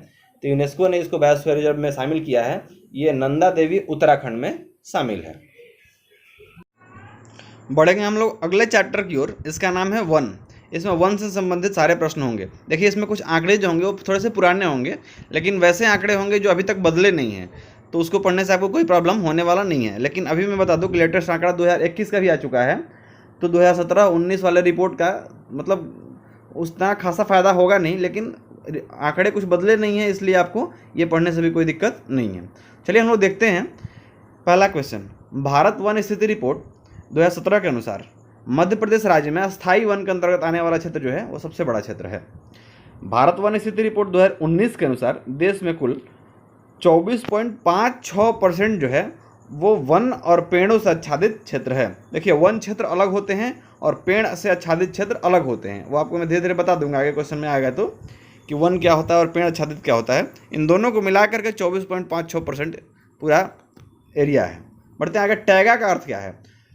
तो यूनेस्को ने इसको बायोस्फीयर रिजर्व में शामिल किया है। ये नंदा देवी उत्तराखंड में शामिल है। बढ़ेंगे हम लोग अगले चैप्टर की ओर, इसका नाम है वन। इसमें वन से संबंधित सारे प्रश्न होंगे। देखिए, इसमें कुछ आंकड़े जो होंगे वो थोड़े से पुराने होंगे, लेकिन वैसे आंकड़े होंगे जो अभी तक बदले नहीं हैं, तो उसको पढ़ने से आपको कोई प्रॉब्लम होने वाला नहीं है। लेकिन अभी मैं बता दूं कि लेटेस्ट आंकड़ा 2021 का भी आ चुका है। तो 2017-19 वाले रिपोर्ट का मतलब उतना खासा फ़ायदा होगा नहीं, लेकिन आंकड़े कुछ बदले नहीं हैं, इसलिए आपको ये पढ़ने से भी कोई दिक्कत नहीं है। चलिए हम लोग देखते हैं पहला क्वेश्चन। भारत वन स्थिति रिपोर्ट 2017 के अनुसार मध्य प्रदेश राज्य में अस्थायी वन के अंतर्गत आने वाला क्षेत्र जो है वो सबसे बड़ा क्षेत्र है। भारत वन स्थिति रिपोर्ट 2019 के अनुसार देश में कुल 24.56% जो है वो वन और पेड़ों से आच्छादित क्षेत्र है। देखिए, वन क्षेत्र अलग होते हैं और पेड़ से आच्छादित क्षेत्र अलग होते हैं। वो आपको मैं धीरे धीरे बता दूंगा आगे क्वेश्चन में आएगा तो, कि वन क्या होता है और पेड़ आच्छादित क्या होता है। इन दोनों को मिला करके 24.56% पूरा एरिया है। बढ़ते हैं आगे। टैगा का अर्थ क्या है?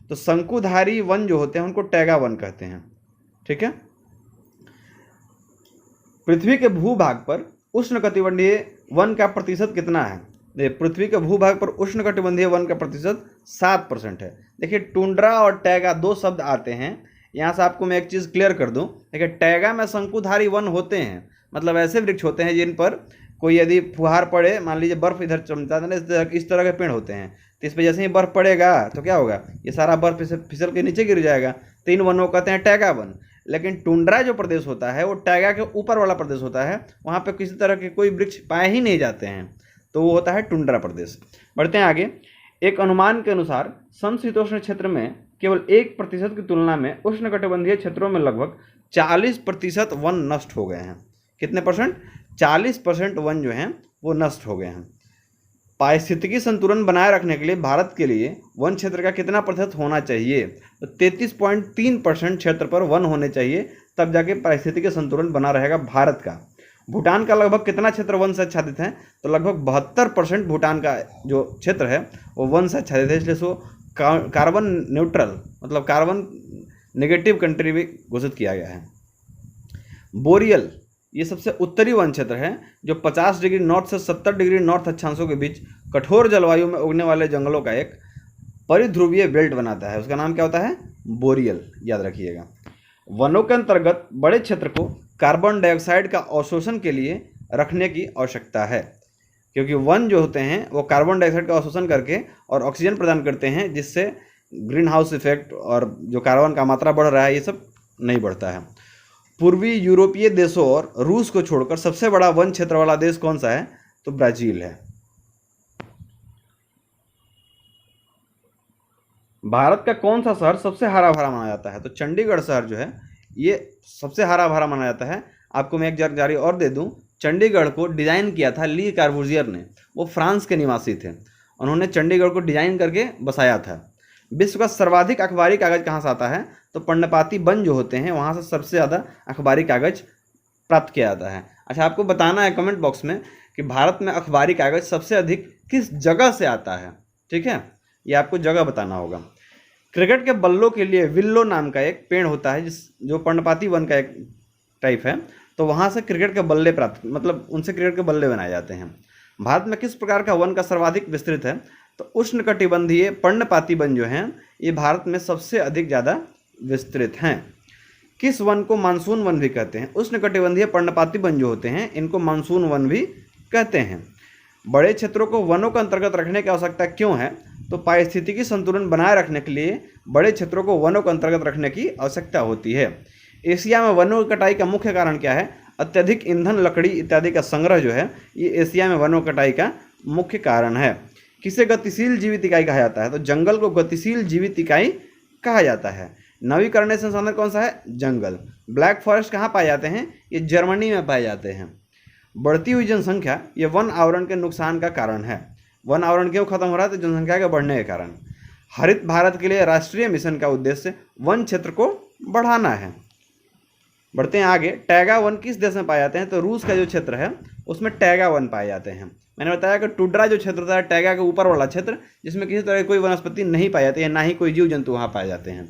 तो शंकुधारी वन जो होते हैं उनको टैगा वन कहते हैं। ठीक है। पृथ्वी के भूभाग पर उष्णकटिबंधीय वन का प्रतिशत कितना है? पृथ्वी के भूभाग पर उष्णकटिबंधीय वन का प्रतिशत 7% है। देखिए, टुंड्रा और टैगा दो शब्द आते हैं। यहाँ से आपको मैं एक चीज़ क्लियर कर दूँ। देखिए, टैगा में शंकुधारी वन होते हैं, मतलब ऐसे वृक्ष होते हैं जिन पर कोई यदि फुहार पड़े, मान लीजिए बर्फ़ इधर चमकता है ना, इस तरह के पेड़ होते हैं, तो इस पर जैसे ही बर्फ़ पड़ेगा तो क्या होगा, ये सारा बर्फ़ फिसल के नीचे गिर जाएगा। तो इन वनों को कहते हैं टैगा वन। लेकिन टुंड्रा जो प्रदेश होता है वो टैगा के ऊपर वाला प्रदेश होता है, वहाँ पे किसी तरह के कोई वृक्ष पाए ही नहीं जाते हैं, तो वो होता है टुंड्रा प्रदेश। बढ़ते हैं आगे। एक अनुमान के अनुसार समशीतोष्ण क्षेत्र में केवल 1% की तुलना में उष्णकटिबंधीय क्षेत्रों में लगभग 40% वन नष्ट हो गए हैं। कितने परसेंट? 40% वन जो हैं वो नष्ट हो गए हैं। पारिस्थितिकी संतुलन बनाए रखने के लिए भारत के लिए वन क्षेत्र का कितना प्रतिशत होना चाहिए? तो 33.3% क्षेत्र पर वन होने चाहिए, तब जाके पारिस्थितिकी संतुलन बना रहेगा भारत का। भूटान का लगभग कितना क्षेत्र वन से आच्छादित है? तो लगभग 72% भूटान का जो क्षेत्र है वो वन से आच्छादित है, इसलिए उसको कार्बन न्यूट्रल मतलब कार्बन नेगेटिव कंट्री भी घोषित किया गया है। बोरियल ये सबसे उत्तरी वन क्षेत्र है जो 50 डिग्री नॉर्थ से 70 डिग्री नॉर्थ अक्षांशों के बीच कठोर जलवायु में उगने वाले जंगलों का एक परिध्रुवीय बेल्ट बनाता है। उसका नाम क्या होता है? बोरियल, याद रखिएगा। वनों के अंतर्गत बड़े क्षेत्र को कार्बन डाइऑक्साइड का अवशोषण के लिए रखने की आवश्यकता है, क्योंकि वन जो होते हैं वो कार्बन डाइऑक्साइड का अवशोषण करके और ऑक्सीजन प्रदान करते हैं, जिससे ग्रीन हाउस इफेक्ट और जो कार्बन का मात्रा बढ़ रहा है ये सब नहीं बढ़ता है। पूर्वी यूरोपीय देशों और रूस को छोड़कर सबसे बड़ा वन क्षेत्र वाला देश कौन सा है? तो ब्राज़ील है। भारत का कौन सा शहर सबसे हरा भरा माना जाता है? तो चंडीगढ़ शहर जो है ये सबसे हरा भरा माना जाता है। आपको मैं एक जानकारी और दे दूं, चंडीगढ़ को डिज़ाइन किया था ली कार्बूजियर ने। वो फ्रांस के निवासी थे, उन्होंने चंडीगढ़ को डिज़ाइन करके बसाया था। विश्व का सर्वाधिक अखबारी कागज़ कहाँ से आता है? तो पर्णपाती वन जो होते हैं वहाँ से सबसे ज़्यादा अखबारी कागज़ प्राप्त किया जाता है। अच्छा, आपको बताना है कमेंट बॉक्स में कि भारत में अखबारी कागज़ सबसे अधिक किस जगह से आता है। ठीक है, ये आपको जगह बताना होगा। क्रिकेट के बल्लों के लिए विल्लो नाम का एक पेड़ होता है जो पर्णपाती वन का एक टाइप है, तो वहाँ से क्रिकेट के बल्ले प्राप्त मतलब उनसे क्रिकेट के बल्ले बनाए जाते हैं। भारत में किस प्रकार का वन का सर्वाधिक विस्तृत है? तो उष्णकटिबंधीय पर्णपाती वन जो हैं ये भारत में सबसे अधिक ज़्यादा विस्तृत हैं। किस वन को मानसून वन भी कहते हैं? उष्णकटिबंधीय पर्णपाती वन जो होते हैं इनको मानसून वन भी कहते हैं। बड़े क्षेत्रों को वनों के अंतर्गत रखने की आवश्यकता क्यों है? तो पारिस्थितिकी संतुलन बनाए रखने के लिए बड़े क्षेत्रों को वनों के अंतर्गत रखने की आवश्यकता होती है। एशिया में वनों की कटाई का मुख्य कारण क्या है? अत्यधिक ईंधन, लकड़ी इत्यादि का संग्रह जो है ये एशिया में वनों की कटाई का मुख्य कारण है। किसे गतिशील जीवित इकाई कहा जाता है? तो जंगल को गतिशील जीवित इकाई कहा जाता है। नवीकरणीय संसाधन कौन सा है? जंगल। ब्लैक फॉरेस्ट कहाँ पाए जाते हैं? ये जर्मनी में पाए जाते हैं। बढ़ती हुई जनसंख्या ये वन आवरण के नुकसान का कारण है। वन आवरण क्यों खत्म हो रहा है? तो जनसंख्या के बढ़ने के कारण। हरित भारत के लिए राष्ट्रीय मिशन का उद्देश्य वन क्षेत्र को बढ़ाना है। बढ़ते हैं आगे। टैगा वन किस देश में पाए जाते हैं? तो रूस का जो क्षेत्र है उसमें टैगा वन पाए जाते हैं। मैंने बताया कि टुंड्रा जो क्षेत्र होता है टैगा के ऊपर वाला क्षेत्र, जिसमें किसी तरह की कोई वनस्पति नहीं पाई जाती है, ना ही कोई जीव जंतु वहाँ पाए जाते हैं।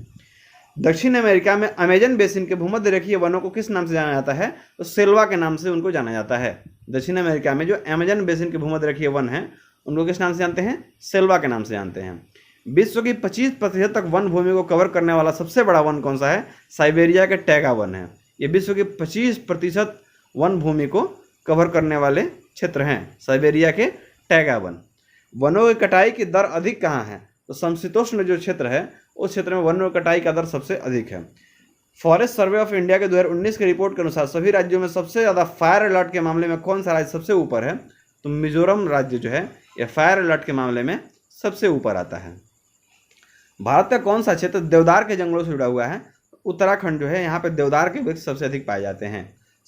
दक्षिण अमेरिका में अमेजन बेसिन के भूमध्य रेखीय वनों को किस नाम से जाना जाता है? तो सेल्वा के नाम से उनको जाना जाता है। दक्षिण अमेरिका में जो अमेजन बेसिन के भूमध्य रेखीय वन हैं उनको किस नाम से जानते हैं? सेल्वा के नाम से जानते हैं। विश्व की 25% तक वन भूमि को कवर करने वाला सबसे बड़ा वन कौन सा है? साइबेरिया के टैगा वन है। ये विश्व की 25% वन भूमि को कवर करने वाले क्षेत्र हैं, साइबेरिया के टैगा वन। वनों की कटाई की दर अधिक कहाँ है? तो समशीतोष्ण जो क्षेत्र है उस क्षेत्र में वन कटाई का दर सबसे अधिक है। फॉरेस्ट सर्वे ऑफ इंडिया के 2019 की रिपोर्ट के अनुसार सभी राज्यों में सबसे ज़्यादा फायर अलर्ट के मामले में कौन सा राज्य सबसे ऊपर है? तो मिजोरम राज्य जो है ये फायर अलर्ट के मामले में सबसे ऊपर आता है। भारत का कौन सा क्षेत्र देवदार के जंगलों से जुड़ा हुआ है? उत्तराखंड जो है यहाँ पे देवदार के वृक्ष सबसे अधिक पाए जाते हैं।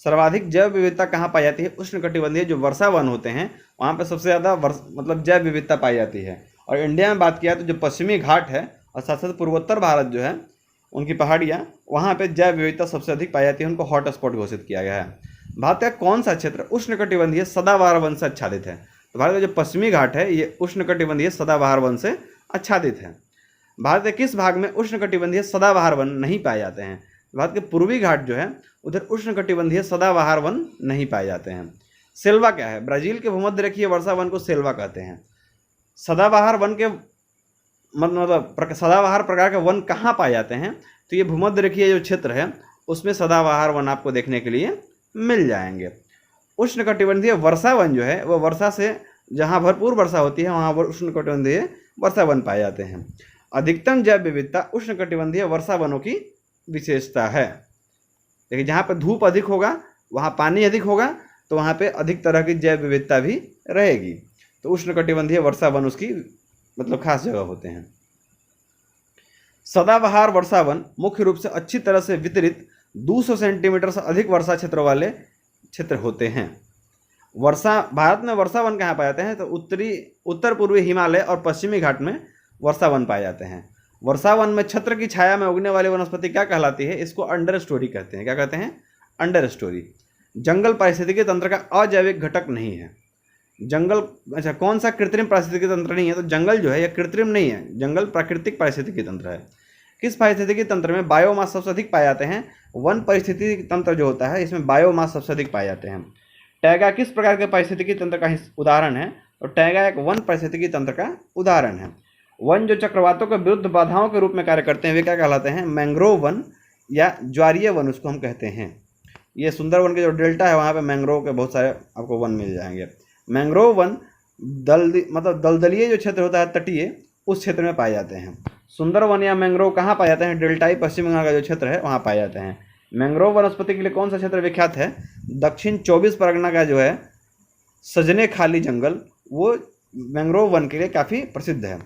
सर्वाधिक जैव विविधता कहाँ पाई जाती है? उष्णकटिबंधीय जो वर्षा वन होते हैं वहाँ पे सबसे ज़्यादा मतलब जैव विविधता पाई जाती है। और इंडिया में बात किया तो जो पश्चिमी घाट है और साथ साथ पूर्वोत्तर भारत जो है उनकी पहाड़ियाँ, वहाँ पे जैव विविधता सबसे अधिक पाई जाती है, उनको हॉट स्पॉट घोषित किया गया है। भारत का कौन सा क्षेत्र उष्णकटिबंधीय सदाबहार वन से आच्छादित है? तो भारत का जो पश्चिमी घाट है ये उष्णकटिबंधीय सदाबहार वन से आच्छादित है। भारत के किस भाग में उष्णकटिबंधीय सदाबहार वन नहीं पाए जाते हैं? भारत के पूर्वी घाट जो है उधर उष्णकटिबंधीय सदाबहार वन नहीं पाए जाते हैं। सेल्वा क्या है? ब्राजील के भूमध्यरेखीय वर्षा वन को सेल्वा कहते हैं। सदाबहार वन के मतलब सदाबहार प्रकार के वन कहाँ पाए जाते हैं? तो ये भूमध्यरेखीय जो क्षेत्र है उसमें सदाबहार वन आपको देखने के लिए मिल जाएंगे। उष्णकटिबंधीय वर्षा वन जो है वो वर्षा से जहाँ भरपूर वर्षा होती है वहाँ उष्णकटिबंधीय वर्षा वन पाए जाते हैं। अधिकतम जैव विविधता उष्णकटिबंधीय वर्षा वनों की विशेषता है। देखिए जहाँ पर धूप अधिक होगा, वहाँ पानी अधिक होगा, तो वहाँ पे अधिक तरह की जैव विविधता भी रहेगी। तो उष्णकटिबंधीय वर्षा वन उसकी मतलब खास जगह होते हैं। सदाबहार वर्षा वन मुख्य रूप से अच्छी तरह से वितरित 200 सेंटीमीटर से अधिक वर्षा क्षेत्र वाले क्षेत्र होते हैं। भारत में वर्षा वन कहाँ पाए जाते हैं? तो उत्तर पूर्वी हिमालय और पश्चिमी घाट में वर्षा वन पाए जाते हैं। वर्षा वन में छत्र की छाया में उगने वाली वनस्पति क्या कहलाती है? इसको अंडर स्टोरी कहते हैं। क्या कहते हैं? Under story. जंगल पारिस्थितिकी तंत्र का अजैविक घटक नहीं है। जंगल अच्छा कौन सा कृत्रिम पारिस्थितिकी तंत्र नहीं है? तो जंगल जो है यह कृत्रिम नहीं है, जंगल प्राकृतिक पारिस्थितिकी तंत्र है। किस पारिस्थितिकी तंत्र में बायोमास सबसे अधिक पाए जाते हैं? वन पारिस्थितिकी तंत्र जो होता है इसमें बायोमास सबसे अधिक पाए जाते हैं। टैगा किस प्रकार के पारिस्थितिकी तंत्र का उदाहरण है? तो टैगा एक वन पारिस्थितिकी तंत्र का उदाहरण है। वन जो चक्रवातों के विरुद्ध बाधाओं के रूप में कार्य करते हैं वे क्या कहलाते हैं? मैंग्रोव वन या ज्वारीय वन उसको हम कहते हैं। ये सुंदरवन के जो डेल्टा है वहाँ पे मैंग्रोव के बहुत सारे आपको वन मिल जाएंगे। मैंग्रोव वन दलदलीय जो क्षेत्र होता है तटीय, उस क्षेत्र में पाए जाते हैं। सुंदरवन या मैंग्रोव कहाँ पाए जाते हैं? डेल्टाई पश्चिम बंगाल का जो क्षेत्र है वहाँ पाए जाते हैं। मैंग्रोव वनस्पति के लिए कौन सा क्षेत्र विख्यात है? दक्षिण 24 परगना का जो है सजने खाली जंगल, वो मैंग्रोव वन के लिए काफ़ी प्रसिद्ध है।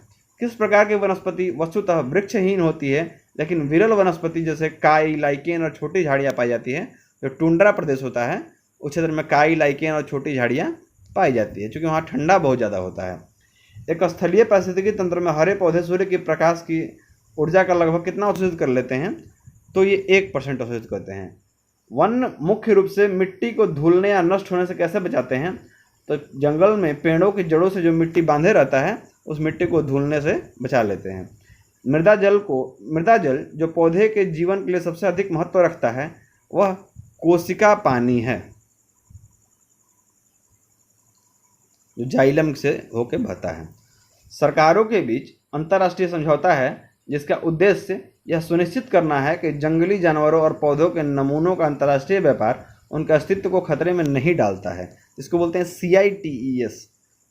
किस प्रकार की वनस्पति वस्तुतः वृक्षहीन होती है लेकिन विरल वनस्पति जैसे काई, लाइकेन और छोटी झाड़ियाँ पाई जाती है? जो टुंड्रा प्रदेश होता है उस क्षेत्र में काई, लाइकेन और छोटी झाड़ियाँ पाई जाती है क्योंकि वहाँ ठंडा बहुत ज़्यादा होता है। एक स्थलीय पारिस्थितिकी तंत्र में हरे पौधे सूर्य की प्रकाश की ऊर्जा का लगभग कितना अवशोषित कर लेते हैं? तो ये 1% अवशोषित करते हैं। वन मुख्य रूप से मिट्टी को धुलने या नष्ट होने से कैसे बचाते हैं? तो जंगल में पेड़ों की जड़ों से जो मिट्टी बांधे रहता है उस मिट्टी को धुलने से बचा लेते हैं। मृदा जल जो पौधे के जीवन के लिए सबसे अधिक महत्व रखता है वह कोशिका पानी है जो जाइलम से होकर बहता है। सरकारों के बीच अंतर्राष्ट्रीय समझौता है जिसका उद्देश्य यह सुनिश्चित करना है कि जंगली जानवरों और पौधों के नमूनों का अंतर्राष्ट्रीय व्यापार उनके अस्तित्व को खतरे में नहीं डालता है। इसको बोलते हैं CITES,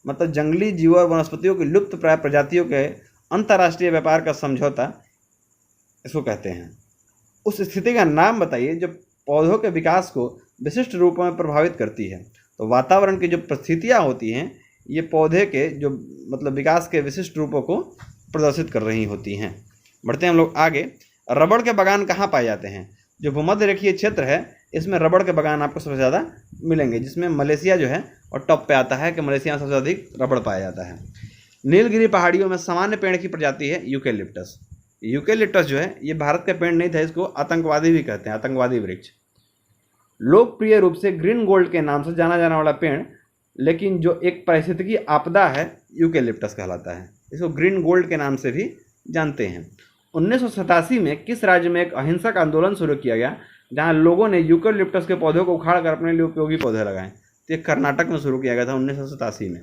मतलब जंगली जीवों और वनस्पतियों की लुप्त प्राय प्रजातियों के अंतर्राष्ट्रीय व्यापार का समझौता इसको कहते हैं। उस स्थिति का नाम बताइए जो पौधों के विकास को विशिष्ट रूपों में प्रभावित करती है। तो वातावरण की जो परिस्थितियाँ होती हैं ये पौधे के जो मतलब विकास के विशिष्ट रूपों को प्रदर्शित कर रही होती हैं। बढ़ते हैं हम लोग आगे। रबड़ के बागान कहाँ पाए जाते हैं? जो भूमध्य रेखीय क्षेत्र है इसमें रबड़ के बागान आपको सबसे ज़्यादा मिलेंगे, जिसमें मलेशिया जो है और टॉप पे आता है कि मलेशिया में सबसे अधिक रबड़ पाया जाता है। नीलगिरी पहाड़ियों में सामान्य पेड़ की प्रजाति है यूकेलिप्टस। यूकेलिप्टस जो है ये भारत का पेड़ नहीं था, इसको आतंकवादी भी कहते हैं, आतंकवादी वृक्ष। लोकप्रिय रूप से ग्रीन गोल्ड के नाम से जाना जाने वाला पेड़, लेकिन जो एक पारिस्थितिकी आपदा है यूकेलिप्टस कहलाता है। इसको ग्रीन गोल्ड के नाम से भी जानते हैं। 1987 में किस राज्य में एक अहिंसक आंदोलन शुरू किया गया जहां लोगों ने यूकेलिप्टस के पौधों को उखाड़ कर अपने लिए उपयोगी पौधे लगाए? तो ये कर्नाटक में शुरू किया गया था 1987 में।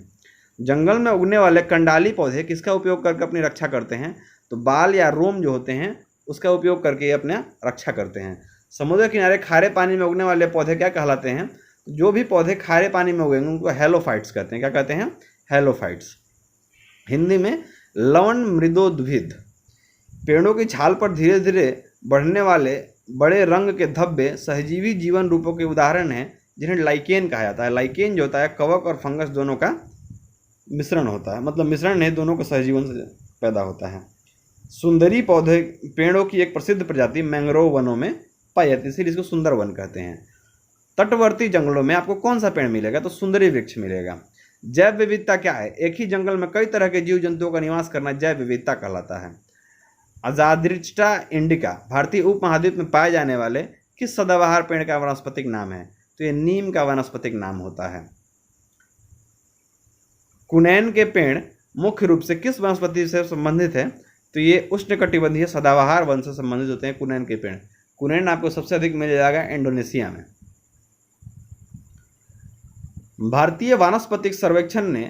जंगल में उगने वाले कंडाली पौधे किसका उपयोग करके अपनी रक्षा करते हैं? तो बाल या रोम जो होते हैं उसका उपयोग करके ये अपना रक्षा करते हैं। समुद्र किनारे खारे पानी में उगने वाले पौधे क्या कहलाते हैं? जो भी पौधे खारे पानी में उगेंगे उनको हेलोफाइट्स कहते हैं। क्या कहते हैं? हेलोफाइट्स। हिंदी में लवण मृदोद्भिद। पेड़ों की छाल पर धीरे धीरे बढ़ने वाले बड़े रंग के धब्बे सहजीवी जीवन रूपों के उदाहरण हैं, जिन्हें लाइकेन कहा जाता है। लाइकेन जो होता है कवक और फंगस दोनों का मिश्रण होता है, मतलब मिश्रण नहीं, दोनों का सहजीवन से पैदा होता है। सुंदरी पौधे पेड़ों की एक प्रसिद्ध प्रजाति मैंग्रोव वनों में पाई जाती है, इसलिए इसको सुंदर वन कहते हैं। तटवर्ती जंगलों में आपको कौन सा पेड़ मिलेगा? तो सुंदरी वृक्ष मिलेगा। जैव विविधता क्या है? एक ही जंगल में कई तरह के जीव जंतुओं का निवास करना जैव विविधता कहलाता है। अजादिर्चिटा इंडिका भारतीय उपमहाद्वीप में पाए जाने वाले किस सदाबहार पेड़ का वानस्पतिक नाम है? तो ये नीम का वानस्पतिक नाम होता है। कुनैन के पेड़ मुख्य रूप से किस वनस्पति से संबंधित है? तो ये उष्णकटिबंधीय सदाबहार वन से संबंधित होते हैं कुनैन के पेड़। कुनैन आपको सबसे अधिक मिल जाएगा इंडोनेशिया में। भारतीय वानस्पतिक सर्वेक्षण ने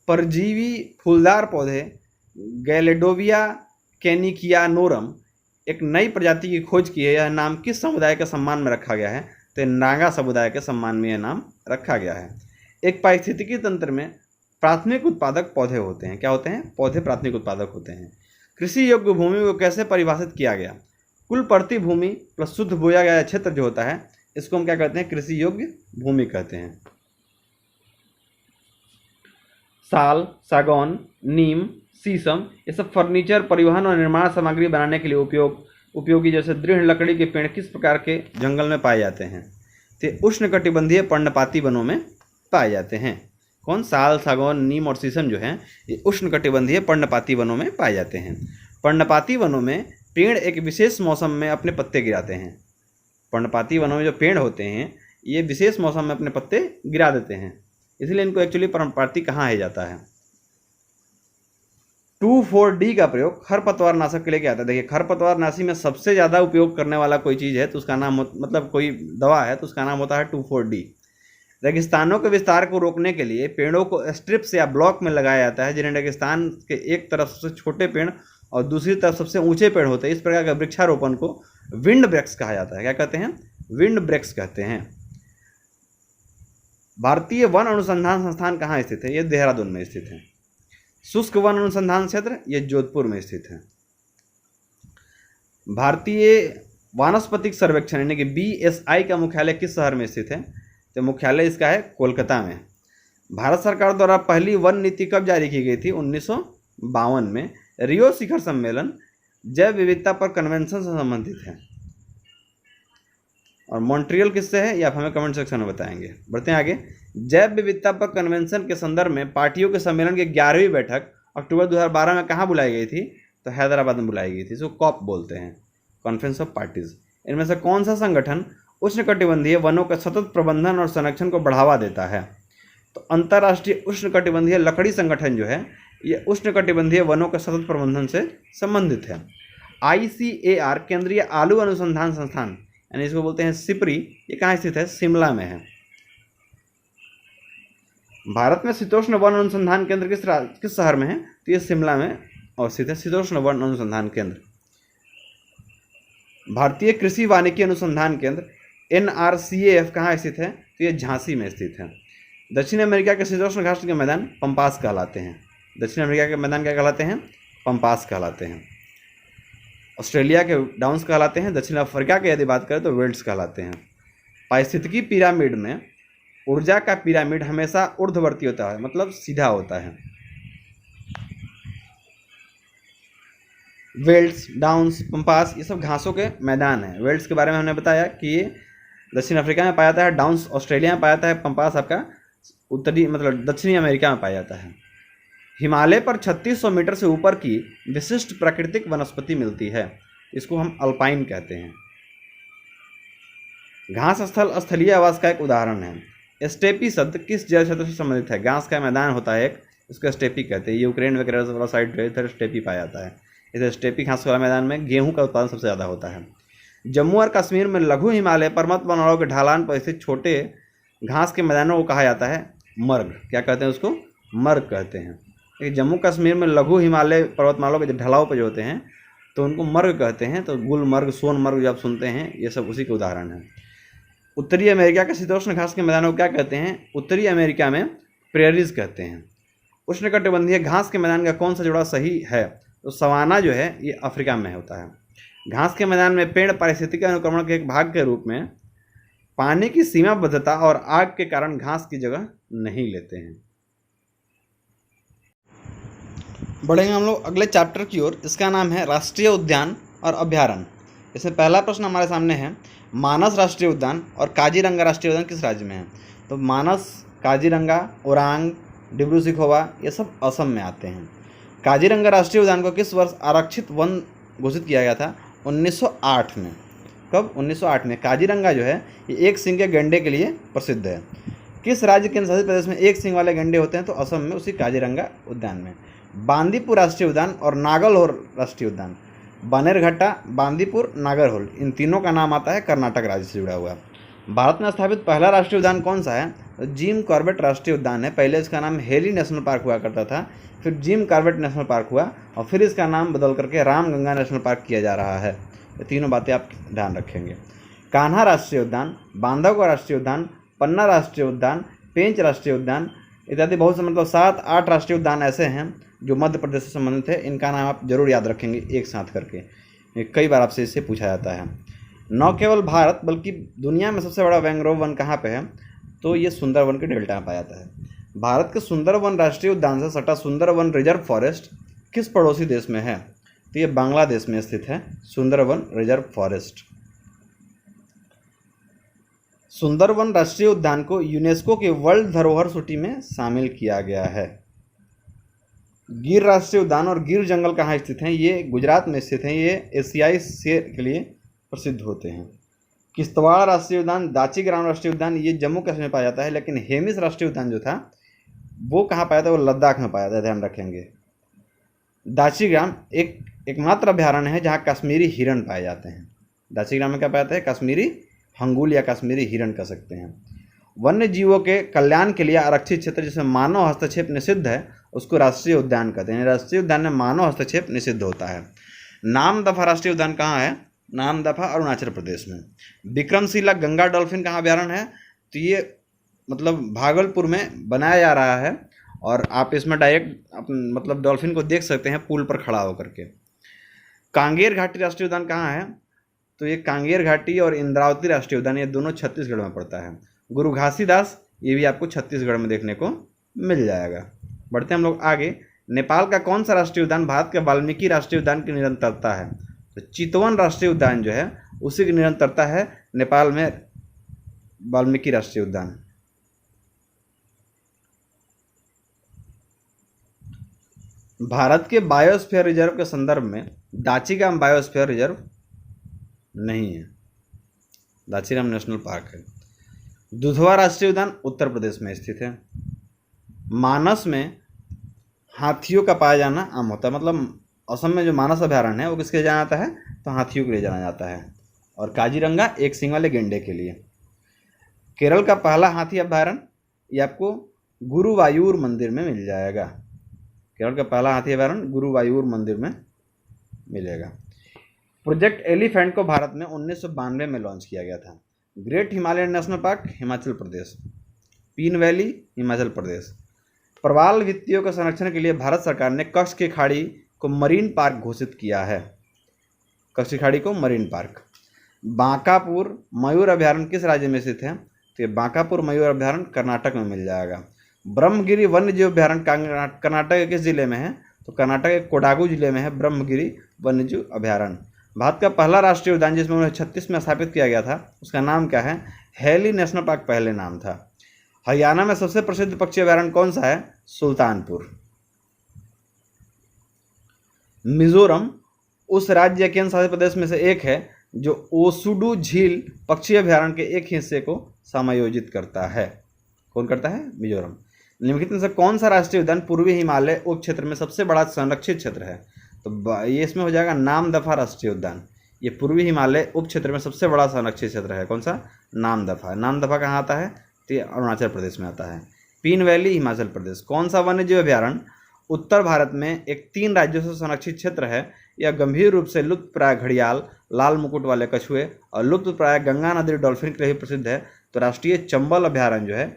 परजीवी फूलदार पौधे गैलेडोविया कैनिकियानोरम एक नई प्रजाति की खोज की है। यह नाम किस समुदाय के सम्मान में रखा गया है? तो नागा समुदाय के सम्मान में यह नाम रखा गया है। एक पारिस्थितिकी तंत्र में प्राथमिक उत्पादक पौधे होते हैं। क्या होते हैं? पौधे प्राथमिक उत्पादक होते हैं। कृषि योग्य भूमि को कैसे परिभाषित किया गया? कुल प्रति भूमि प्लस शुद्ध बोया गया क्षेत्र जो होता है, इसको हम क्या कहते हैं? कृषि योग्य भूमि कहते हैं। साल, सागौन, नीम, शीशम ये सब फर्नीचर, परिवहन और निर्माण सामग्री बनाने के लिए उपयोगी जैसे दृढ़ लकड़ी के पेड़ किस प्रकार के जंगल में पाए जाते हैं? तो उष्णकटिबंधीय पर्णपाती वनों में पाए जाते हैं। कौन? साल, सागौन, नीम और शीशम जो हैं ये उष्णकटिबंधीय पर्णपाती वनों में पाए जाते हैं। पर्णपाती वनों में पेड़ एक विशेष मौसम में अपने पत्ते गिराते हैं। पर्णपाती वनों में जो पेड़ होते हैं ये विशेष मौसम में अपने पत्ते गिरा देते हैं, इसलिए इनको एक्चुअली पर्णपाती कहा है जाता है। 2,4-D का प्रयोग खरपतवार नाशक के लिए किया जाता है। देखिए, खरपतवार नाशी में सबसे ज़्यादा उपयोग करने वाला कोई चीज़ है तो उसका नाम मतलब कोई दवा है तो उसका नाम होता है 2,4-D। रेगिस्तानों के विस्तार को रोकने के लिए पेड़ों को स्ट्रिप्स या ब्लॉक में लगाया जाता है, जिन्हें रेगिस्तान के एक तरफ सबसे छोटे पेड़ और दूसरी तरफ सबसे ऊंचे पेड़ होते हैं। इस प्रकार का वृक्षारोपण को विंड ब्रेक्स कहा जाता है। क्या कहते हैं? विंड ब्रेक्स कहते हैं। भारतीय वन अनुसंधान संस्थान कहाँ स्थित है? ये देहरादून में स्थित है। शुष्क वन अनुसंधान क्षेत्र ये जोधपुर में स्थित है। भारतीय वानस्पतिक सर्वेक्षण यानी कि BSI का मुख्यालय किस शहर में स्थित है? तो मुख्यालय इसका है कोलकाता में। भारत सरकार द्वारा पहली वन नीति कब जारी की गई थी? 1952 में। रियो शिखर सम्मेलन जैव विविधता पर कन्वेंशन से संबंधित है। और मॉन्ट्रियल किससे है ये आप हमें कमेंट सेक्शन में बताएंगे। बढ़ते हैं आगे। जैव विविधता पर कन्वेंशन के संदर्भ में पार्टियों के सम्मेलन की 11वीं बैठक अक्टूबर 2012 में कहाँ बुलाई गई थी? तो हैदराबाद में बुलाई गई थी। इसको कॉप बोलते हैं, कॉन्फ्रेंस ऑफ पार्टीज। इनमें से कौन सा संगठन उष्णकटिबंधीय वनों का सतत प्रबंधन और संरक्षण को बढ़ावा देता है? तो अंतर्राष्ट्रीय उष्णकटिबंधीय लकड़ी संगठन जो है ये उष्णकटिबंधीय वनों के सतत प्रबंधन से संबंधित है। ICAR केंद्रीय आलू अनुसंधान संस्थान यानी इसको बोलते हैं सिपरी, ये कहाँ स्थित है? शिमला में है। भारत में शीतोष्ण वन अनुसंधान केंद्र किस शहर में है? तो ये शिमला में अवस्थित है, शीतोष्ण वन अनुसंधान केंद्र। भारतीय कृषि वानिकी अनुसंधान केंद्र NRCAF कहाँ स्थित है? तो ये झांसी में स्थित है। दक्षिण अमेरिका के शीतोष्ण घास के मैदान पंपास कहलाते हैं। दक्षिण अमेरिका के मैदान क्या कहलाते हैं? पंपास कहलाते हैं। ऑस्ट्रेलिया के डाउन्स कहलाते हैं। दक्षिण अफ्रीका के यदि बात करें तो वेल्ट्स कहलाते हैं। पारिस्थितिकी पिरामिड में ऊर्जा का पिरामिड हमेशा ऊर्ध्ववर्ती होता है, मतलब सीधा होता है। वेल्ट्स, डाउन्स, पंपास ये सब घासों के मैदान हैं। वेल्ट्स के बारे में हमने बताया कि ये दक्षिण अफ्रीका में पाया जाता है, डाउन्स ऑस्ट्रेलिया में पाया जाता है, पंपास आपका उत्तरी मतलब दक्षिणी अमेरिका में पाया जाता है। हिमालय पर 3600 मीटर से ऊपर की विशिष्ट प्राकृतिक वनस्पति मिलती है, इसको हम अल्पाइन कहते हैं। घास स्थल स्थलीय आवास का एक उदाहरण है। स्टेपी शब्द किस जल क्षेत्र से संबंधित है? घास का मैदान होता है एक, उसको स्टेपी कहते हैं। यूक्रेन वगैरह वाला साइड जो है इधर स्टेपी पाया जाता है। इधर स्टेपी घास वाला मैदान में गेहूं का उत्पादन सबसे ज़्यादा होता है। जम्मू और कश्मीर में लघु हिमालय पर्वत वनाओं के ढलान पर स्थित छोटे घास के मैदानों को कहा जाता है मर्ग। क्या कहते हैं उसको? मर्ग कहते हैं। लेकिन जम्मू कश्मीर में लघु हिमालय पर्वतमालाओं के ढलाव पर जो होते हैं तो उनको मर्ग कहते हैं। तो गुलमर्ग, सोनमर्ग जो आप सुनते हैं ये सब उसी के उदाहरण हैं। उत्तरी अमेरिका के शीतोष्ण घास के मैदानों को क्या कहते हैं? उत्तरी अमेरिका में प्रेरीज कहते हैं। उष्णकटिबंधीय घास के मैदान का कौन सा जोड़ा सही है? तो सवाना जो है ये अफ्रीका में होता है। घास के मैदान में पेड़ पारिस्थितिक अनुक्रमण के एक भाग के रूप में पानी की सीमाबद्धता और आग के कारण घास की जगह नहीं लेते हैं। बढ़ेंगे हम लोग अगले चैप्टर की ओर। इसका नाम है राष्ट्रीय उद्यान और अभयारण्य। इसमें पहला प्रश्न हमारे सामने है, मानस राष्ट्रीय उद्यान और काजीरंगा राष्ट्रीय उद्यान किस राज्य में है? तो मानस, काजीरंगा, ओरांग, डिब्रू सिखोवा ये सब असम में आते हैं। काजीरंगा राष्ट्रीय उद्यान को किस वर्ष आरक्षित वन घोषित किया गया था? 1908 में। कब? 1908 में। काजीरंगा जो है ये एक सींग के गैंडे के लिए प्रसिद्ध है। किस राज्य केंद्र शासित प्रदेश में एक सींग वाले गैंडे होते हैं? तो असम में, उसी काजीरंगा उद्यान में। बांदीपुर राष्ट्रीय उद्यान और नागरहोल राष्ट्रीय उद्यान, बनेरघट्टा, बांदीपुर, नागरहोल, इन तीनों का नाम आता है कर्नाटक राज्य से जुड़ा हुआ। भारत में स्थापित पहला राष्ट्रीय उद्यान कौन सा है? तो जिम कॉर्बेट राष्ट्रीय उद्यान है। पहले इसका नाम हेली नेशनल पार्क हुआ करता था, फिर जिम कॉर्बेट नेशनल पार्क हुआ और फिर इसका नाम बदल करके रामगंगा नेशनल पार्क किया जा रहा है। ये तीनों बातें आप ध्यान रखेंगे। कान्हा राष्ट्रीय उद्यान, बांधवगढ़ राष्ट्रीय उद्यान, पन्ना राष्ट्रीय उद्यान, पेंच राष्ट्रीय उद्यान इत्यादि बहुत से मतलब 7-8 राष्ट्रीय उद्यान ऐसे हैं जो मध्य प्रदेश से संबंधित है। इनका नाम आप जरूर याद रखेंगे एक साथ करके, कई बार आपसे इससे पूछा जाता है। न केवल भारत बल्कि दुनिया में सबसे बड़ा मैंग्रोव वन कहाँ पे है? तो ये सुंदरवन के डेल्टा में पाया जाता है। भारत के सुंदरवन राष्ट्रीय उद्यान से सटा सुंदरवन रिजर्व फॉरेस्ट किस पड़ोसी देश में है? तो ये बांग्लादेश में स्थित है सुंदरवन रिजर्व फॉरेस्ट। सुंदरवन राष्ट्रीय उद्यान को यूनेस्को की वर्ल्ड धरोहर सूची में शामिल किया गया है। गिर राष्ट्रीय उद्यान और गिर जंगल कहाँ स्थित हैं? ये गुजरात में स्थित हैं। ये एशियाई शेर के लिए प्रसिद्ध होते हैं। किश्तवाड़ राष्ट्रीय उद्यान, दाची-ग्राम राष्ट्रीय उद्यान ये जम्मू कश्मीर में पाया जाता है, लेकिन हेमिस राष्ट्रीय उद्यान जो था वो कहाँ पाया था? वो लद्दाख में पाया था, ध्यान रखेंगे। दाची-ग्राम एकमात्र अभयारण्य है जहाँ कश्मीरी हिरण पाए जाते हैं। दाची-ग्राम में क्या पाया जाता है? कश्मीरी हंगुल या कश्मीरी हिरण कह सकते हैं। वन्य जीवों के कल्याण के लिए आरक्षित क्षेत्र जिसमें मानव हस्तक्षेप निषिद्ध है उसको राष्ट्रीय उद्यान कहते हैं। राष्ट्रीय उद्यान में मानव हस्तक्षेप निषिद्ध होता है। नामदफा राष्ट्रीय उद्यान कहाँ है? नामदफा अरुणाचल प्रदेश में। विक्रमशिला गंगा डॉल्फिन कहाँ अभयारण्य है? तो ये मतलब भागलपुर में बनाया जा रहा है और आप इसमें डायरेक्ट मतलब डॉल्फिन को देख सकते हैं पुल पर खड़ा होकर के। कांगेर घाटी राष्ट्रीय उद्यान कहाँ है? तो ये कांगेर घाटी और इंद्रावती राष्ट्रीय उद्यान ये दोनों छत्तीसगढ़ में पड़ता है। गुरु घासीदास ये भी आपको छत्तीसगढ़ में देखने को मिल जाएगा। बढ़ते हैं हम लोग आगे। नेपाल का कौन सा राष्ट्रीय उद्यान भारत के वाल्मीकि राष्ट्रीय उद्यान की निरंतरता है? तो चितवन राष्ट्रीय उद्यान जो है उसी की निरंतरता है नेपाल में वाल्मीकि राष्ट्रीय उद्यान। भारत के बायोस्फीयर रिजर्व के संदर्भ में दाची-ग्राम बायोस्फीयर रिजर्व नहीं है, दाची-ग्राम नेशनल पार्क है। दुधवा राष्ट्रीय उद्यान उत्तर प्रदेश में स्थित है। मानस में हाथियों का पाया जाना आम होता है, मतलब असम में जो मानस अभयारण्य है वो किसके लिए जाना जाता है? तो हाथियों के लिए जाना जाता है। और काजीरंगा एक सींग वाले गेंडे के लिए। केरल का पहला हाथी अभयारण्य ये आपको गुरुवायूर मंदिर में मिल जाएगा। केरल का पहला हाथी अभयारण्य गुरुवायूर मंदिर में मिलेगा। प्रोजेक्ट एलिफेंट को भारत में 1992 में लॉन्च किया गया था। Great Himalayan national park Himachal Pradesh. Pin valley Himachal Pradesh. प्रवाल भित्तियों के संरक्षण के लिए भारत सरकार ने कच्छ की खाड़ी को मरीन पार्क घोषित किया है। कच्छ की खाड़ी को मरीन पार्क। बांकापुर मयूर अभयारण्य किस राज्य में स्थित है? तो ये बांकापुर मयूर अभयारण्य कर्नाटक में मिल जाएगा। ब्रह्मगिरी वन्यजीव अभयारण्य कर्नाटक के किस जिले में है? तो कर्नाटक के कोडागू जिले में है ब्रह्मगिरी वन्यजीव अभयारण्य। भारत का पहला राष्ट्रीय उद्यान जिसमें 1936 में स्थापित किया गया था उसका नाम क्या है? हेली नेशनल पार्क पहले नाम था। हरियाणा में सबसे प्रसिद्ध पक्षी अभयारण्य कौन सा है? सुल्तानपुर। मिजोरम उस राज्य केंद्र शासित प्रदेश में से एक है जो ओसुडू झील पक्षी अभयारण्य के एक हिस्से को समायोजित करता है। कौन करता है? मिजोरम। निम्नलिखित में से कौन सा राष्ट्रीय उद्यान पूर्वी हिमालय उप क्षेत्र में सबसे बड़ा संरक्षित क्षेत्र है? तो ये इसमें हो जाएगा नामदफा राष्ट्रीय उद्यान। ये पूर्वी हिमालय उप क्षेत्र में सबसे बड़ा संरक्षित क्षेत्र है। कौन सा? नामदफा। नामदफा कहाँ आता है? तो ये अरुणाचल प्रदेश में आता है। पीन वैली हिमाचल प्रदेश। कौन सा वन्यजीव अभयारण्य उत्तर भारत में एक 3 राज्यों से संरक्षित क्षेत्र है? यह गंभीर रूप से लुप्तप्राय घड़ियाल, लाल मुकुट वाले कछुए और लुप्तप्राय गंगा नदी डॉल्फिन के लिए प्रसिद्ध है। तो राष्ट्रीय चंबल अभयारण्य जो है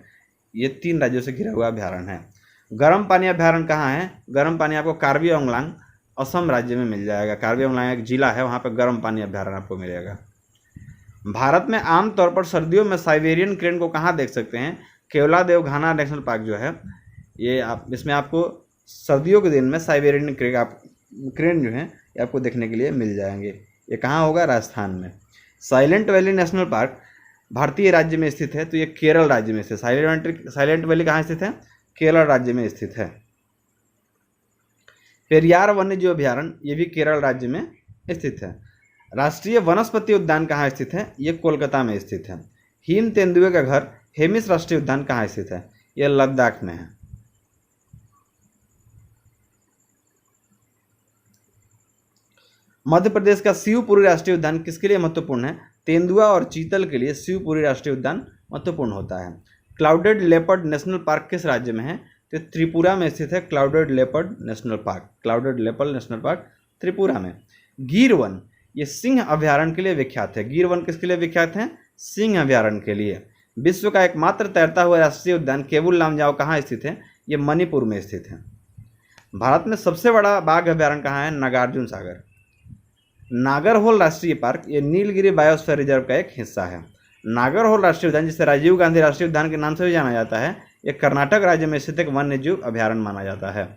ये 3 राज्यों से घिरा हुआ अभयारण्य है। गर्म पानी अभयारण्य कहाँ है? गर्म पानी आपको कार्बी आंगलांग, असम राज्य में मिल जाएगा। कार्बी आंगलॉन्ग एक जिला है, वहाँ पर गर्म पानी अभ्यारण्य आपको मिलेगा। भारत में आमतौर पर सर्दियों में साइबेरियन क्रेन को कहाँ देख सकते हैं? केवलादेव घाना नेशनल पार्क जो है ये इसमें आपको सर्दियों के दिन में साइबेरियन क्रेन जो है ये आपको देखने के लिए मिल जाएंगे। ये कहाँ होगा? राजस्थान में। साइलेंट वैली नेशनल पार्क भारतीय राज्य में स्थित है, तो ये केरल राज्य में स्थित है। साइलेंट वैली कहाँ स्थित है? केरल राज्य में स्थित है। पेरियार वन्यजीव अभ्यारण्य ये भी केरल राज्य में स्थित है। राष्ट्रीय वनस्पति उद्यान कहाँ स्थित है? ये कोलकाता में स्थित है। हिम तेंदुए का घर हेमिस राष्ट्रीय उद्यान कहाँ स्थित है? यह लद्दाख में है। मध्य प्रदेश का शिवपुरी राष्ट्रीय उद्यान किसके लिए महत्वपूर्ण है? तेंदुआ और चीतल के लिए शिवपुरी राष्ट्रीय उद्यान महत्वपूर्ण होता है। क्लाउडेड लेपर्ड नेशनल पार्क किस राज्य में है? तो त्रिपुरा में स्थित है clouded leopard national park. Clouded leopard national park Tripura में। गिर वन ये सिंह अभ्यारण्य के लिए विख्यात है। गिर वन किसके लिए विख्यात है? सिंह अभ्यारण्य के लिए। विश्व का एकमात्र तैरता हुआ राष्ट्रीय उद्यान केबुल लामजाओ कहाँ स्थित है? ये मणिपुर में स्थित है। भारत में सबसे बड़ा बाघ अभ्यारण्य कहाँ है? नागार्जुन सागर। नागरहोल राष्ट्रीय पार्क ये नीलगिरी बायोस्फीयर रिजर्व का एक हिस्सा है। नागरहोल राष्ट्रीय उद्यान जिसे राजीव गांधी राष्ट्रीय उद्यान के नाम से भी जाना जाता है, ये कर्नाटक राज्य में स्थित एक वन्यजीव अभ्यारण्य माना जाता है।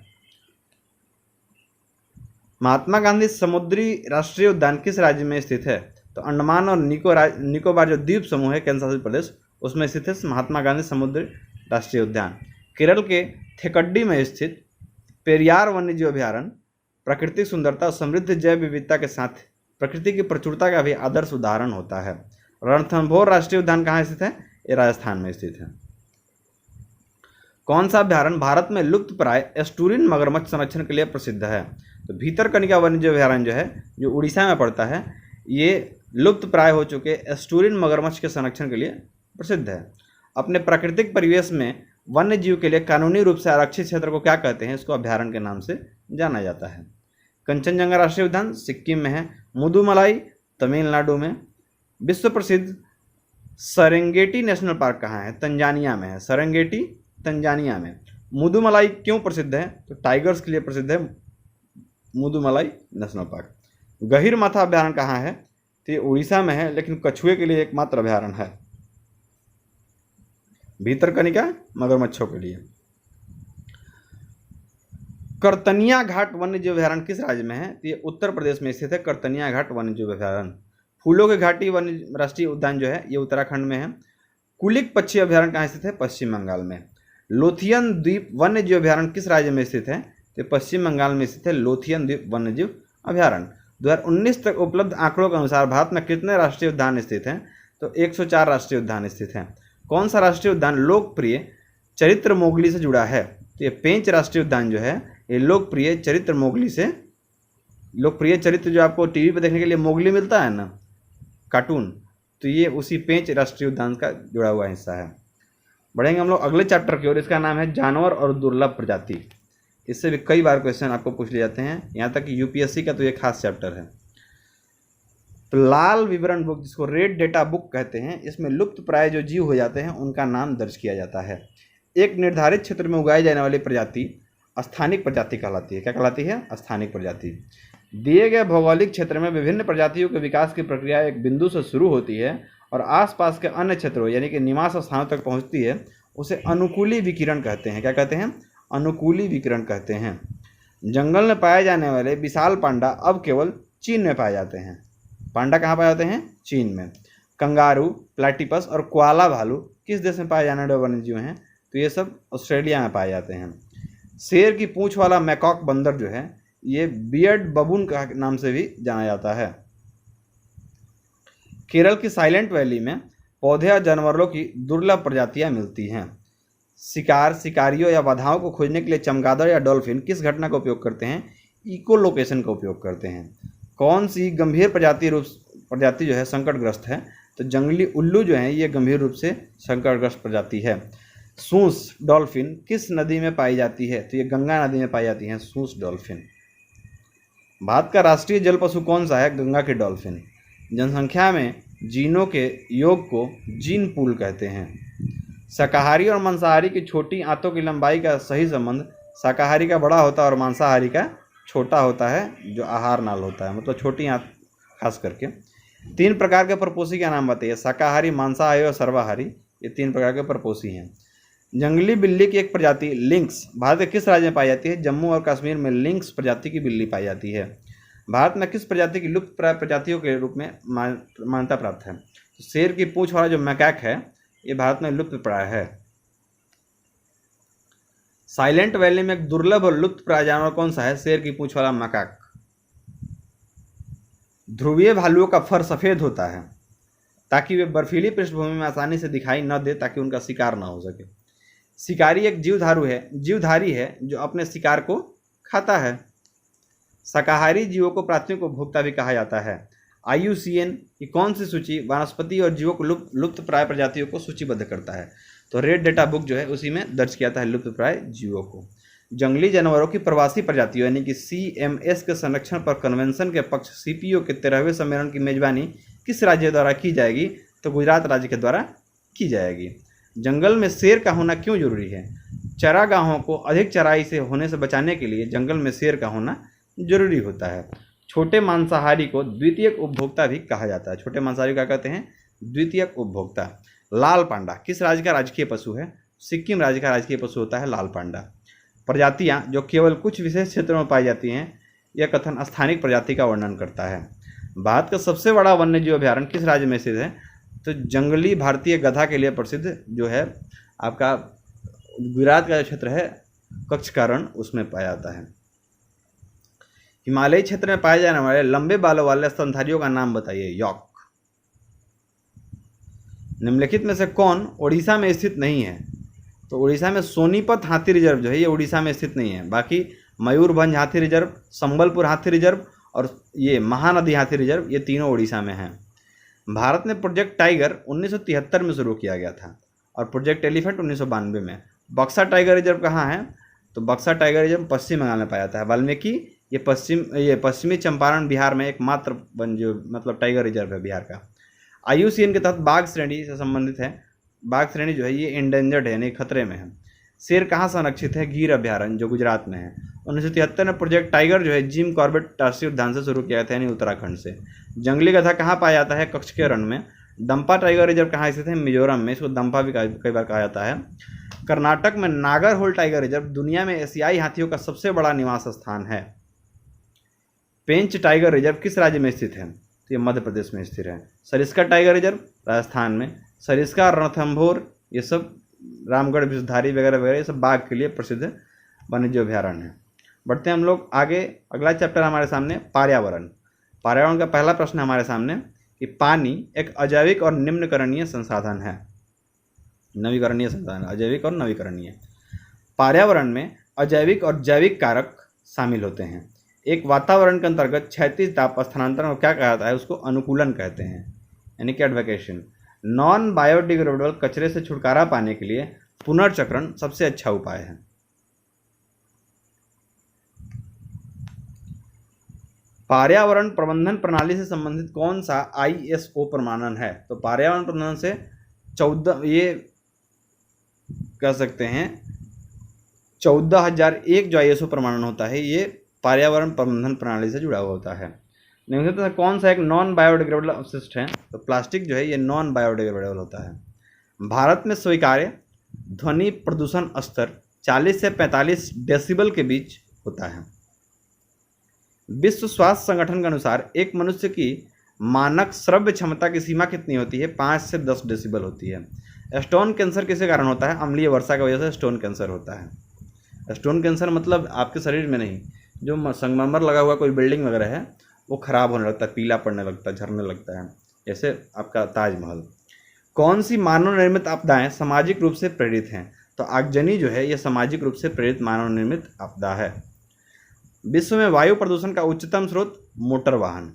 महात्मा गांधी समुद्री राष्ट्रीय उद्यान किस राज्य में स्थित है? तो अंडमान और निकोबार जो द्वीप समूह है केंद्र शासित प्रदेश उसमें स्थित है महात्मा गांधी समुद्री राष्ट्रीय उद्यान। केरल के थेकड्डी में स्थित पेरियार वन्यजीव अभ्यारण्य प्राकृतिक सुंदरता और समृद्ध जैव विविधता के साथ प्रकृति की प्रचुरता का भी आदर्श उदाहरण होता है। रणथंभौर राष्ट्रीय उद्यान कहाँ स्थित है? ये राजस्थान में स्थित है। कौन सा अभ्यारण्य भारत में लुप्त प्राय एस्टुरिन मगरमच्छ संरक्षण के लिए प्रसिद्ध है? तो भीतरकनिका वन्यजीव अभ्यारण्य जो है जो उड़ीसा में पड़ता है, ये लुप्त प्राय हो चुके एस्टुरिन मगरमच्छ के संरक्षण के लिए प्रसिद्ध है। अपने प्राकृतिक परिवेश में वन्य जीव के लिए कानूनी रूप से आरक्षित क्षेत्र को क्या कहते हैं? इसको अभ्यारण्य के नाम से जाना जाता है। कंचनजंगा राष्ट्रीय उद्यान सिक्किम में है। मुदुमलाई तमिलनाडु में। विश्व प्रसिद्ध सेरेंगेटी नेशनल पार्क कहाँ है? तंजानिया में है। सेरेंगेटी तंजानिया में। मुदुमलाई क्यों प्रसिद्ध है? तो टाइगर्स के लिए प्रसिद्ध है मुदुमलाई नेशनल पार्क। गहीर माथा अभ्यारण्य कहाँ है? तो ये उड़ीसा में है, लेकिन कछुए के लिए एकमात्र अभ्यारण्य है। भीतरकनिका मगरमच्छों के लिए। करतनिया घाट वन्यजीव अभ्यारण्य किस राज्य में है? तो ये उत्तर प्रदेश में स्थित है करतनिया घाट वन्यजीव अभ्यारण्य। फूलों की घाटी वन्य राष्ट्रीय उद्यान जो है ये उत्तराखंड में है। कुलिक पक्षी अभ्यारण्य कहाँ स्थित है? पश्चिम बंगाल में। लोथियन द्वीप वन्यजीव अभ्यारण्य किस राज्य में स्थित है? तो पश्चिम बंगाल में स्थित है लोथियन द्वीप वन्यजीव अभ्यारण्य। 2019 तक उपलब्ध आंकड़ों के अनुसार भारत में कितने राष्ट्रीय उद्यान स्थित हैं? तो 104 राष्ट्रीय उद्यान स्थित हैं। कौन सा राष्ट्रीय उद्यान लोकप्रिय चरित्र मोगली से जुड़ा है? तो ये पेंच राष्ट्रीय उद्यान जो है ये लोकप्रिय चरित्र मोगली से, लोकप्रिय चरित्र जो आपको टीवी पर देखने के लिए मोगली मिलता है ना कार्टून, तो ये उसी पेंच राष्ट्रीय उद्यान का जुड़ा हुआ हिस्सा है। बढ़ेंगे हम लोग अगले चैप्टर की ओर। इसका नाम है जानवर और दुर्लभ प्रजाति। इससे भी कई बार क्वेश्चन आपको पूछ लिए जाते हैं, यहाँ तक कि यूपीएससी का तो ये खास चैप्टर है। तो लाल विवरण बुक जिसको रेड डेटा बुक कहते हैं, इसमें लुप्त प्राय जो जीव हो जाते हैं उनका नाम दर्ज किया जाता है। एक निर्धारित क्षेत्र में उगाई जाने वाली प्रजाति स्थानिक प्रजाति कहलाती है। क्या कहलाती है? स्थानिक प्रजाति। दिए गए भौगोलिक क्षेत्र में विभिन्न प्रजातियों के विकास की प्रक्रिया एक बिंदु से शुरू होती है और आसपास के अन्य क्षेत्रों यानी कि निवास स्थानों तक पहुंचती है, उसे अनुकूली विकिरण कहते हैं। क्या कहते हैं? अनुकूली विकिरण कहते हैं। जंगल में पाए जाने वाले विशाल पांडा अब केवल चीन में पाए जाते हैं। पांडा कहाँ पाए जाते हैं? चीन में। कंगारू, प्लेटिपस और कोआला भालू किस देश में पाए जाने वाले वन्यजीव हैं? तो ये सब ऑस्ट्रेलिया में पाए जाते हैं। शेर की पूंछ वाला मैकॉक बंदर जो है ये बियर्ड बबून का नाम से भी जाना जाता है। केरल की साइलेंट वैली में पौधे और जानवरों की दुर्लभ प्रजातियां मिलती हैं। शिकारियों या बाधाओं को खोजने के लिए चमगादड़ या डॉल्फिन किस घटना का उपयोग करते हैं? इको लोकेशन का उपयोग करते हैं। कौन सी गंभीर प्रजाति जो है संकटग्रस्त है? तो जंगली उल्लू जो है ये गंभीर रूप से संकटग्रस्त प्रजाति है। सूस डॉल्फिन किस नदी में पाई जाती है? तो ये गंगा नदी में पाई जाती है सूस डॉल्फिन। भारत का राष्ट्रीय जल पशु कौन सा है? गंगा की डॉल्फिन। जनसंख्या में जीनों के योग को जीन पूल कहते हैं। शाकाहारी और मांसाहारी की छोटी आंतों की लंबाई का सही संबंध शाकाहारी का बड़ा होता है और मांसाहारी का छोटा होता है जो आहार नाल होता है, मतलब छोटी आंत खास करके। 3 प्रकार के परपोषी का नाम बताइए। शाकाहारी, मांसाहारी और सर्वाहारी, ये 3 प्रकार के परपोषी हैं। जंगली बिल्ली की एक प्रजाति लिंक्स भारत के किस राज्य में पाई जाती है? जम्मू और कश्मीर में लिंक्स प्रजाति की बिल्ली पाई जाती है। भारत में किस प्रजाति की लुप्त प्राय प्रजातियों के रूप में मान्यता प्राप्त है? तो शेर की पूंछ वाला जो मैकाक है ये भारत में लुप्त प्राय है। साइलेंट वैली में एक दुर्लभ और लुप्त प्राय जानवर कौन सा है? शेर की पूंछ वाला मैकाक। ध्रुवीय भालुओं का फर सफ़ेद होता है ताकि वे बर्फीली पृष्ठभूमि में आसानी से दिखाई न दे, ताकि उनका शिकार न हो सके। शिकारी एक जीवधारी है जो अपने शिकार को खाता है। शाकाहारी जीवों को प्राथमिक उपभोक्ता भी कहा जाता है। IUCN की कौन सी सूची वनस्पति और जीवों को लुप्त प्राय प्रजातियों को सूचीबद्ध करता है? तो रेड डेटा बुक जो है उसी में दर्ज किया था लुप्त प्राय जीवों को। जंगली जानवरों की प्रवासी प्रजातियों यानी कि CMS के संरक्षण पर कन्वेंशन के पक्ष CPO के 13वें सम्मेलन की मेजबानी किस राज्य द्वारा की जाएगी? तो गुजरात राज्य के द्वारा की जाएगी। जंगल में शेर का होना क्यों जरूरी है? चरागाहों को अधिक चराई से होने से बचाने के लिए जंगल में शेर का होना जरूरी होता है। छोटे मांसाहारी को द्वितीयक उपभोक्ता भी कहा जाता है। छोटे मांसाहारी क्या कहते हैं? द्वितीयक उपभोक्ता। लाल पांडा किस राज्य का राजकीय पशु है? सिक्किम राज्य का राजकीय पशु होता है लाल पांडा। प्रजातियां जो केवल कुछ विशेष क्षेत्रों में पाई जाती हैं, यह कथन स्थानिक प्रजाति का वर्णन करता है। भारत का सबसे बड़ा वन्यजीव अभयारण्य किस राज्य में स्थित है? तो जंगली भारतीय गधा के लिए प्रसिद्ध जो है आपका गुजरात का जो क्षेत्र है कच्छ का रण, उसमें पाया जाता है। हिमालयी क्षेत्र में पाए जाने वाले लंबे बालों वाले स्तनधारियों का नाम बताइए। यॉक। निम्नलिखित में से कौन उड़ीसा में स्थित नहीं है? तो उड़ीसा में सोनीपत हाथी रिजर्व जो है ये उड़ीसा में स्थित नहीं है। बाकी मयूरभंज हाथी रिजर्व, संबलपुर हाथी रिजर्व और ये महानदी हाथी रिजर्व, ये तीनों उड़ीसा में हैं। भारत में प्रोजेक्ट टाइगर 1973 में शुरू किया गया था और प्रोजेक्ट एलिफेंट 1992 में। बक्सा टाइगर रिजर्व कहाँ है? तो बक्सा टाइगर रिजर्व पश्चिम बंगाल में पाया जाता है। वाल्मीकि ये पश्चिमी चंपारण बिहार में एकमात्र जो मतलब टाइगर रिजर्व है बिहार का। IUCN के तहत बाघ श्रेणी से संबंधित है। बाघ श्रेणी जो है ये इंडेंजर्ड है यानी खतरे में है। शेर कहाँ संरक्षित है? गिर अभ्यारण्य जो गुजरात में है। 1973 में प्रोजेक्ट टाइगर जो है जिम कॉर्बेट राष्ट्रीय उद्यान से शुरू किया था यानी उत्तराखंड से। जंगली गधा कहाँ पाया जाता है? कच्छ के रण में। दंपा टाइगर रिजर्व कहाँ स्थित है? मिजोरम में। इसको दंपा भी कई बार कहा जाता है। कर्नाटक में नागरहोल टाइगर रिजर्व दुनिया में एशियाई हाथियों का सबसे बड़ा निवास स्थान है। पेंच टाइगर रिजर्व किस राज्य में स्थित है? तो ये मध्य प्रदेश में स्थित है। सरिस्का टाइगर रिजर्व राजस्थान में। सरिस्का, रणथंभौर, ये सब रामगढ़, विषधारी वगैरह वगैरह, ये सब बाघ के लिए प्रसिद्ध वन्यजीव अभ्यारण्य है। बढ़ते हैं हम लोग आगे। अगला चैप्टर हमारे सामने पर्यावरण। पर्यावरण का पहला प्रश्न हमारे सामने कि पानी एक अजैविक और निम्नकरणीय संसाधन है। नवीकरणीय संसाधन, अजैविक और नवीकरणीय। पर्यावरण में अजैविक और जैविक कारक शामिल होते हैं। एक वातावरण के अंतर्गत क्षैतिज ताप स्थानांतरण को क्या कहा जाता है? उसको अनुकूलन कहते हैं यानी कि एडवेकेशन। नॉन बायोडिग्रेडेबल कचरे से छुटकारा पाने के लिए पुनर्चक्रण सबसे अच्छा उपाय है। पर्यावरण प्रबंधन प्रणाली से संबंधित कौन सा ISO प्रमाणन है? तो पर्यावरण प्रबंधन से 14 ये कह सकते हैं 14001 जो ISO प्रमाणन होता है ये पर्यावरण प्रबंधन प्रणाली से जुड़ा हुआ होता है। निम्नलिखित में कौन सा एक नॉन बायोडिग्रेडेबल अपशिष्ट है? तो प्लास्टिक जो है ये नॉन बायोडिग्रेडेबल होता है। भारत में स्वीकार्य ध्वनि प्रदूषण स्तर 40 से 45 डेसिबल के बीच होता है। विश्व स्वास्थ्य संगठन के अनुसार एक मनुष्य की मानक श्रव्य क्षमता की सीमा कितनी होती है? 5 से 10 डेसिबल होती है। स्टोन कैंसर किसके कारण होता है? अम्लीय वर्षा की वजह से स्टोन कैंसर होता है। स्टोन कैंसर मतलब आपके शरीर में नहीं, जो संगमरमर लगा हुआ कोई बिल्डिंग वगैरह है वो खराब होने लगता है, पीला पड़ने लगता है, झरने लगता है, जैसे आपका ताजमहल। कौन सी मानव निर्मित आपदाएं सामाजिक रूप से प्रेरित हैं? तो आगजनी जो है ये सामाजिक रूप से प्रेरित मानव निर्मित आपदा है। विश्व में वायु प्रदूषण का उच्चतम स्रोत मोटर वाहन।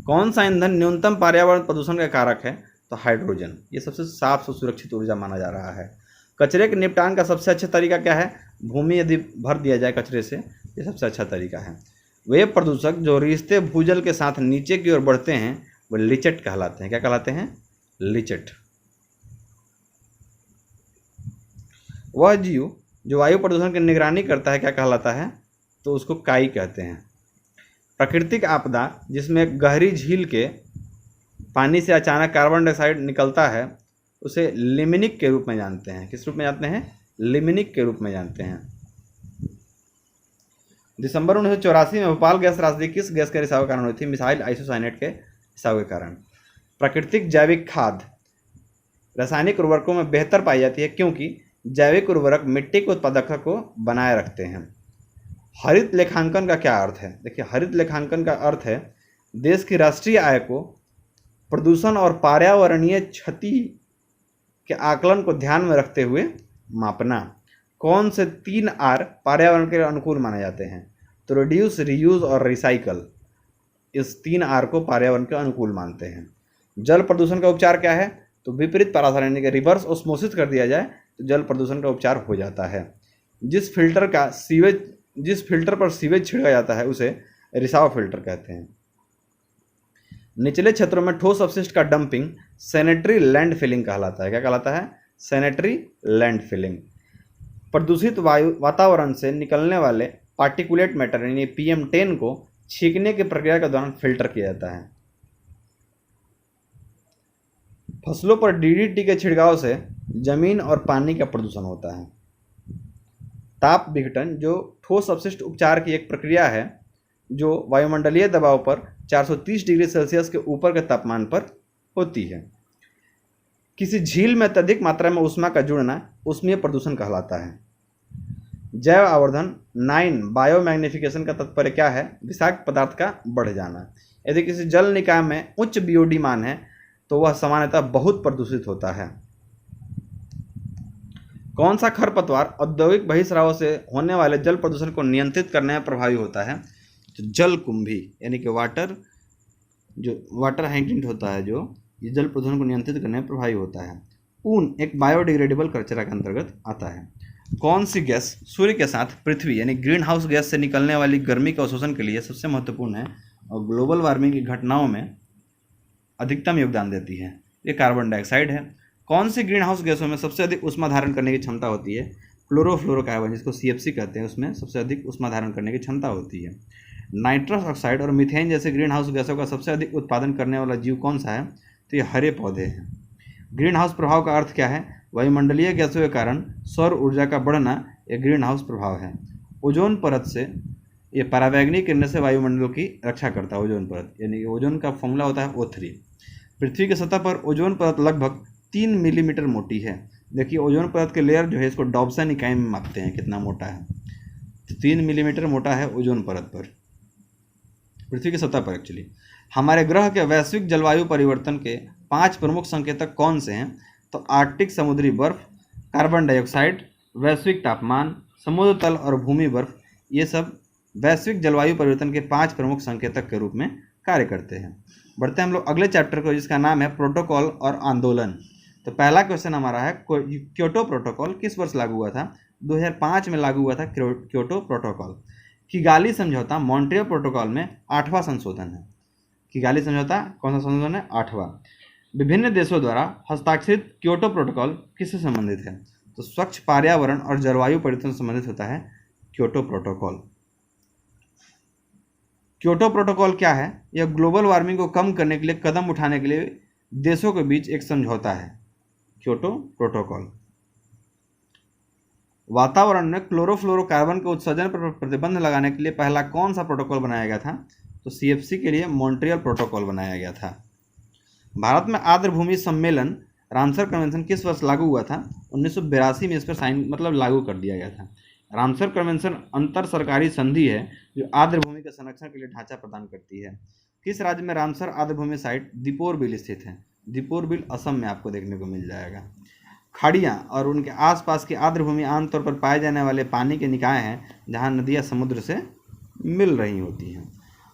कौन सा ईंधन न्यूनतम पर्यावरण प्रदूषण का कारक है? तो हाइड्रोजन। ये सबसे साफ और सुरक्षित ऊर्जा माना जा रहा है। कचरे के निपटान का सबसे अच्छा तरीका क्या है? भूमि यदि भर दिया जाए कचरे से, ये सबसे अच्छा तरीका है। वे प्रदूषक जो रिश्ते भूजल के साथ नीचे की ओर बढ़ते हैं वो लिचेट कहलाते हैं। क्या कहलाते हैं? लिचेट। वह जीव जो वायु प्रदूषण की निगरानी करता है क्या कहलाता है? तो उसको काई कहते हैं। प्राकृतिक आपदा जिसमें एक गहरी झील के पानी से अचानक कार्बन डाइऑक्साइड निकलता है उसे लिमिनिक के रूप में जानते हैं। किस रूप में जानते हैं? लिमिनिक के रूप में जानते हैं। दिसंबर 1984 में भोपाल गैस त्रासदी किस गैस के रिसाव के कारण हुई थी? मिसाइल आइसोसाइनेट के रिसाव के कारण। प्राकृतिक जैविक खाद रासायनिक उर्वरकों में बेहतर पाई जाती है क्योंकि जैविक उर्वरक मिट्टी के उत्पादकता को बनाए रखते हैं। हरित लेखांकन का क्या अर्थ है? देखिए, हरित लेखांकन का अर्थ है देश की राष्ट्रीय आय को प्रदूषण और पर्यावरणीय क्षति के आकलन को ध्यान में रखते हुए मापना। कौन से 3 आर पर्यावरण के अनुकूल माने जाते हैं? तो रिड्यूस, रीयूज और रिसाइकल, इस 3 आर को पर्यावरण के अनुकूल मानते हैं। जल प्रदूषण का उपचार क्या है? तो विपरीत परासरण यानी कि रिवर्स ऑस्मोसिस कर दिया जाए तो जल प्रदूषण का उपचार हो जाता है। जिस फिल्टर पर सीवेज छिड़का जाता है उसे रिसाव फिल्टर कहते हैं। निचले क्षेत्रों में ठोस अपशिष्ट का डंपिंग सैनिटरी लैंडफिलिंग कहलाता है। क्या कहलाता है? सैनिटरी लैंडफिलिंग। प्रदूषित वातावरण से निकलने वाले पार्टिकुलेट मैटर यानी PM10 को छींकने की प्रक्रिया के दौरान फिल्टर किया जाता है। फसलों पर DDT के छिड़काव से जमीन और पानी का प्रदूषण होता है। ताप विघटन जो ठोस अपशिष्ट उपचार की एक प्रक्रिया है जो वायुमंडलीय दबाव पर 430 डिग्री सेल्सियस के ऊपर के तापमान पर होती है। किसी झील में अत्यधिक मात्रा में ऊष्मा का जुड़ना ऊष्मीय प्रदूषण कहलाता है। जैव आवर्धन 9 बायोमैग्निफिकेशन का तात्पर्य क्या है? विषाक्त पदार्थ का बढ़ जाना। यदि किसी जल निकाय में उच्च BOD मान है तो वह सामान्यतः बहुत प्रदूषित होता है। कौन सा खरपतवार औद्योगिक बहिस्राव से होने वाले जल प्रदूषण को नियंत्रित करने में प्रभावी होता है? तो जलकुंभी यानी कि वाटर हाइड्रेंट होता है जो ये जल प्रदूषण को नियंत्रित करने में प्रभावी होता है। ऊन एक बायोडिग्रेडेबल कचरा के अंतर्गत आता है। कौन सी गैस सूर्य के साथ पृथ्वी यानी ग्रीन हाउस गैस से निकलने वाली गर्मी के अवशोषण के लिए सबसे महत्वपूर्ण है और ग्लोबल वार्मिंग की घटनाओं में अधिकतम योगदान देती है? ये कार्बन डाइऑक्साइड है। कौन सी ग्रीन हाउस गैसों में सबसे अधिक ऊष्मा धारण करने की क्षमता होती है? क्लोरोफ्लोरोकार्बन जिसको CFC कहते हैं उसमें सबसे अधिक ऊष्मा धारण करने की क्षमता होती है। नाइट्रस ऑक्साइड और मीथेन जैसे ग्रीन हाउस गैसों का सबसे अधिक उत्पादन करने वाला जीव कौन सा है? तो ये हरे पौधे हैं। ग्रीन हाउस प्रभाव का अर्थ क्या है? वायुमंडलीय गैसों के कारण सौर ऊर्जा का बढ़ना एक ग्रीन हाउस प्रभाव है। ओजोन परत से ये परावैंगनी किरणें से वायुमंडल की रक्षा करता है। ओजोन परत यानी कि ओजोन का फॉर्मूला होता है O3। पृथ्वी की सतह पर ओजोन परत लगभग 3 मिलीमीटर मोटी है। देखिए, ओजोन परत के लेयर जो है इसको डॉब्सन इकाई में मापते हैं कितना मोटा है। तो 3 मिलीमीटर मोटा है ओजोन परत पर, पृथ्वी की सतह पर। एक्चुअली हमारे ग्रह के वैश्विक जलवायु परिवर्तन के 5 प्रमुख संकेतक कौन से हैं? तो आर्कटिक समुद्री बर्फ, कार्बन डाइऑक्साइड, वैश्विक तापमान, समुद्र तल और भूमि बर्फ, ये सब वैश्विक जलवायु परिवर्तन के 5 प्रमुख संकेतक के रूप में कार्य करते हैं। बढ़ते हैं हम लोग अगले चैप्टर को जिसका नाम है प्रोटोकॉल और आंदोलन। तो पहला क्वेश्चन हमारा है क्योटो प्रोटोकॉल किस वर्ष लागू हुआ था? 2005 में लागू हुआ था क्योटो प्रोटोकॉल। किगाली समझौता मॉन्ट्रियल प्रोटोकॉल में 8वां संशोधन है। किगाली समझौता कौन सा संशोधन है? 8वां। विभिन्न देशों द्वारा हस्ताक्षरित क्योटो प्रोटोकॉल किससे संबंधित है? तो स्वच्छ पर्यावरण और जलवायु परिवर्तन से संबंधित होता है क्योटो प्रोटोकॉल। क्योटो प्रोटोकॉल क्या है? यह ग्लोबल वार्मिंग को कम करने के लिए कदम उठाने के लिए देशों के बीच एक समझौता है। Kyoto protocol. वातावरण में क्लोरोफ्लोरोकार्बन के उत्सर्जन पर प्रतिबंध लगाने के लिए पहला कौन सा प्रोटोकॉल बनाया गया था? तो CFC के लिए मॉन्ट्रियल प्रोटोकॉल बनाया गया था। भारत में आर्द्रभूमि सम्मेलन रामसर कन्वेंशन किस वर्ष लागू हुआ था? 1982 में इस पर साइन लागू कर दिया गया था। रामसर कन्वेंशन अंतर सरकारी संधि है जो आर्द्रभूमि के संरक्षण के लिए ढांचा प्रदान करती है। किस राज्य में रामसर आर्द्रभूमि साइट दीपोर बिल स्थित है? दीपोर बिल असम में आपको देखने को मिल जाएगा। खाड़ियाँ और उनके आसपास की आर्द्रभूमि आमतौर पर पाए जाने वाले पानी के निकाय हैं जहाँ नदियाँ समुद्र से मिल रही होती हैं।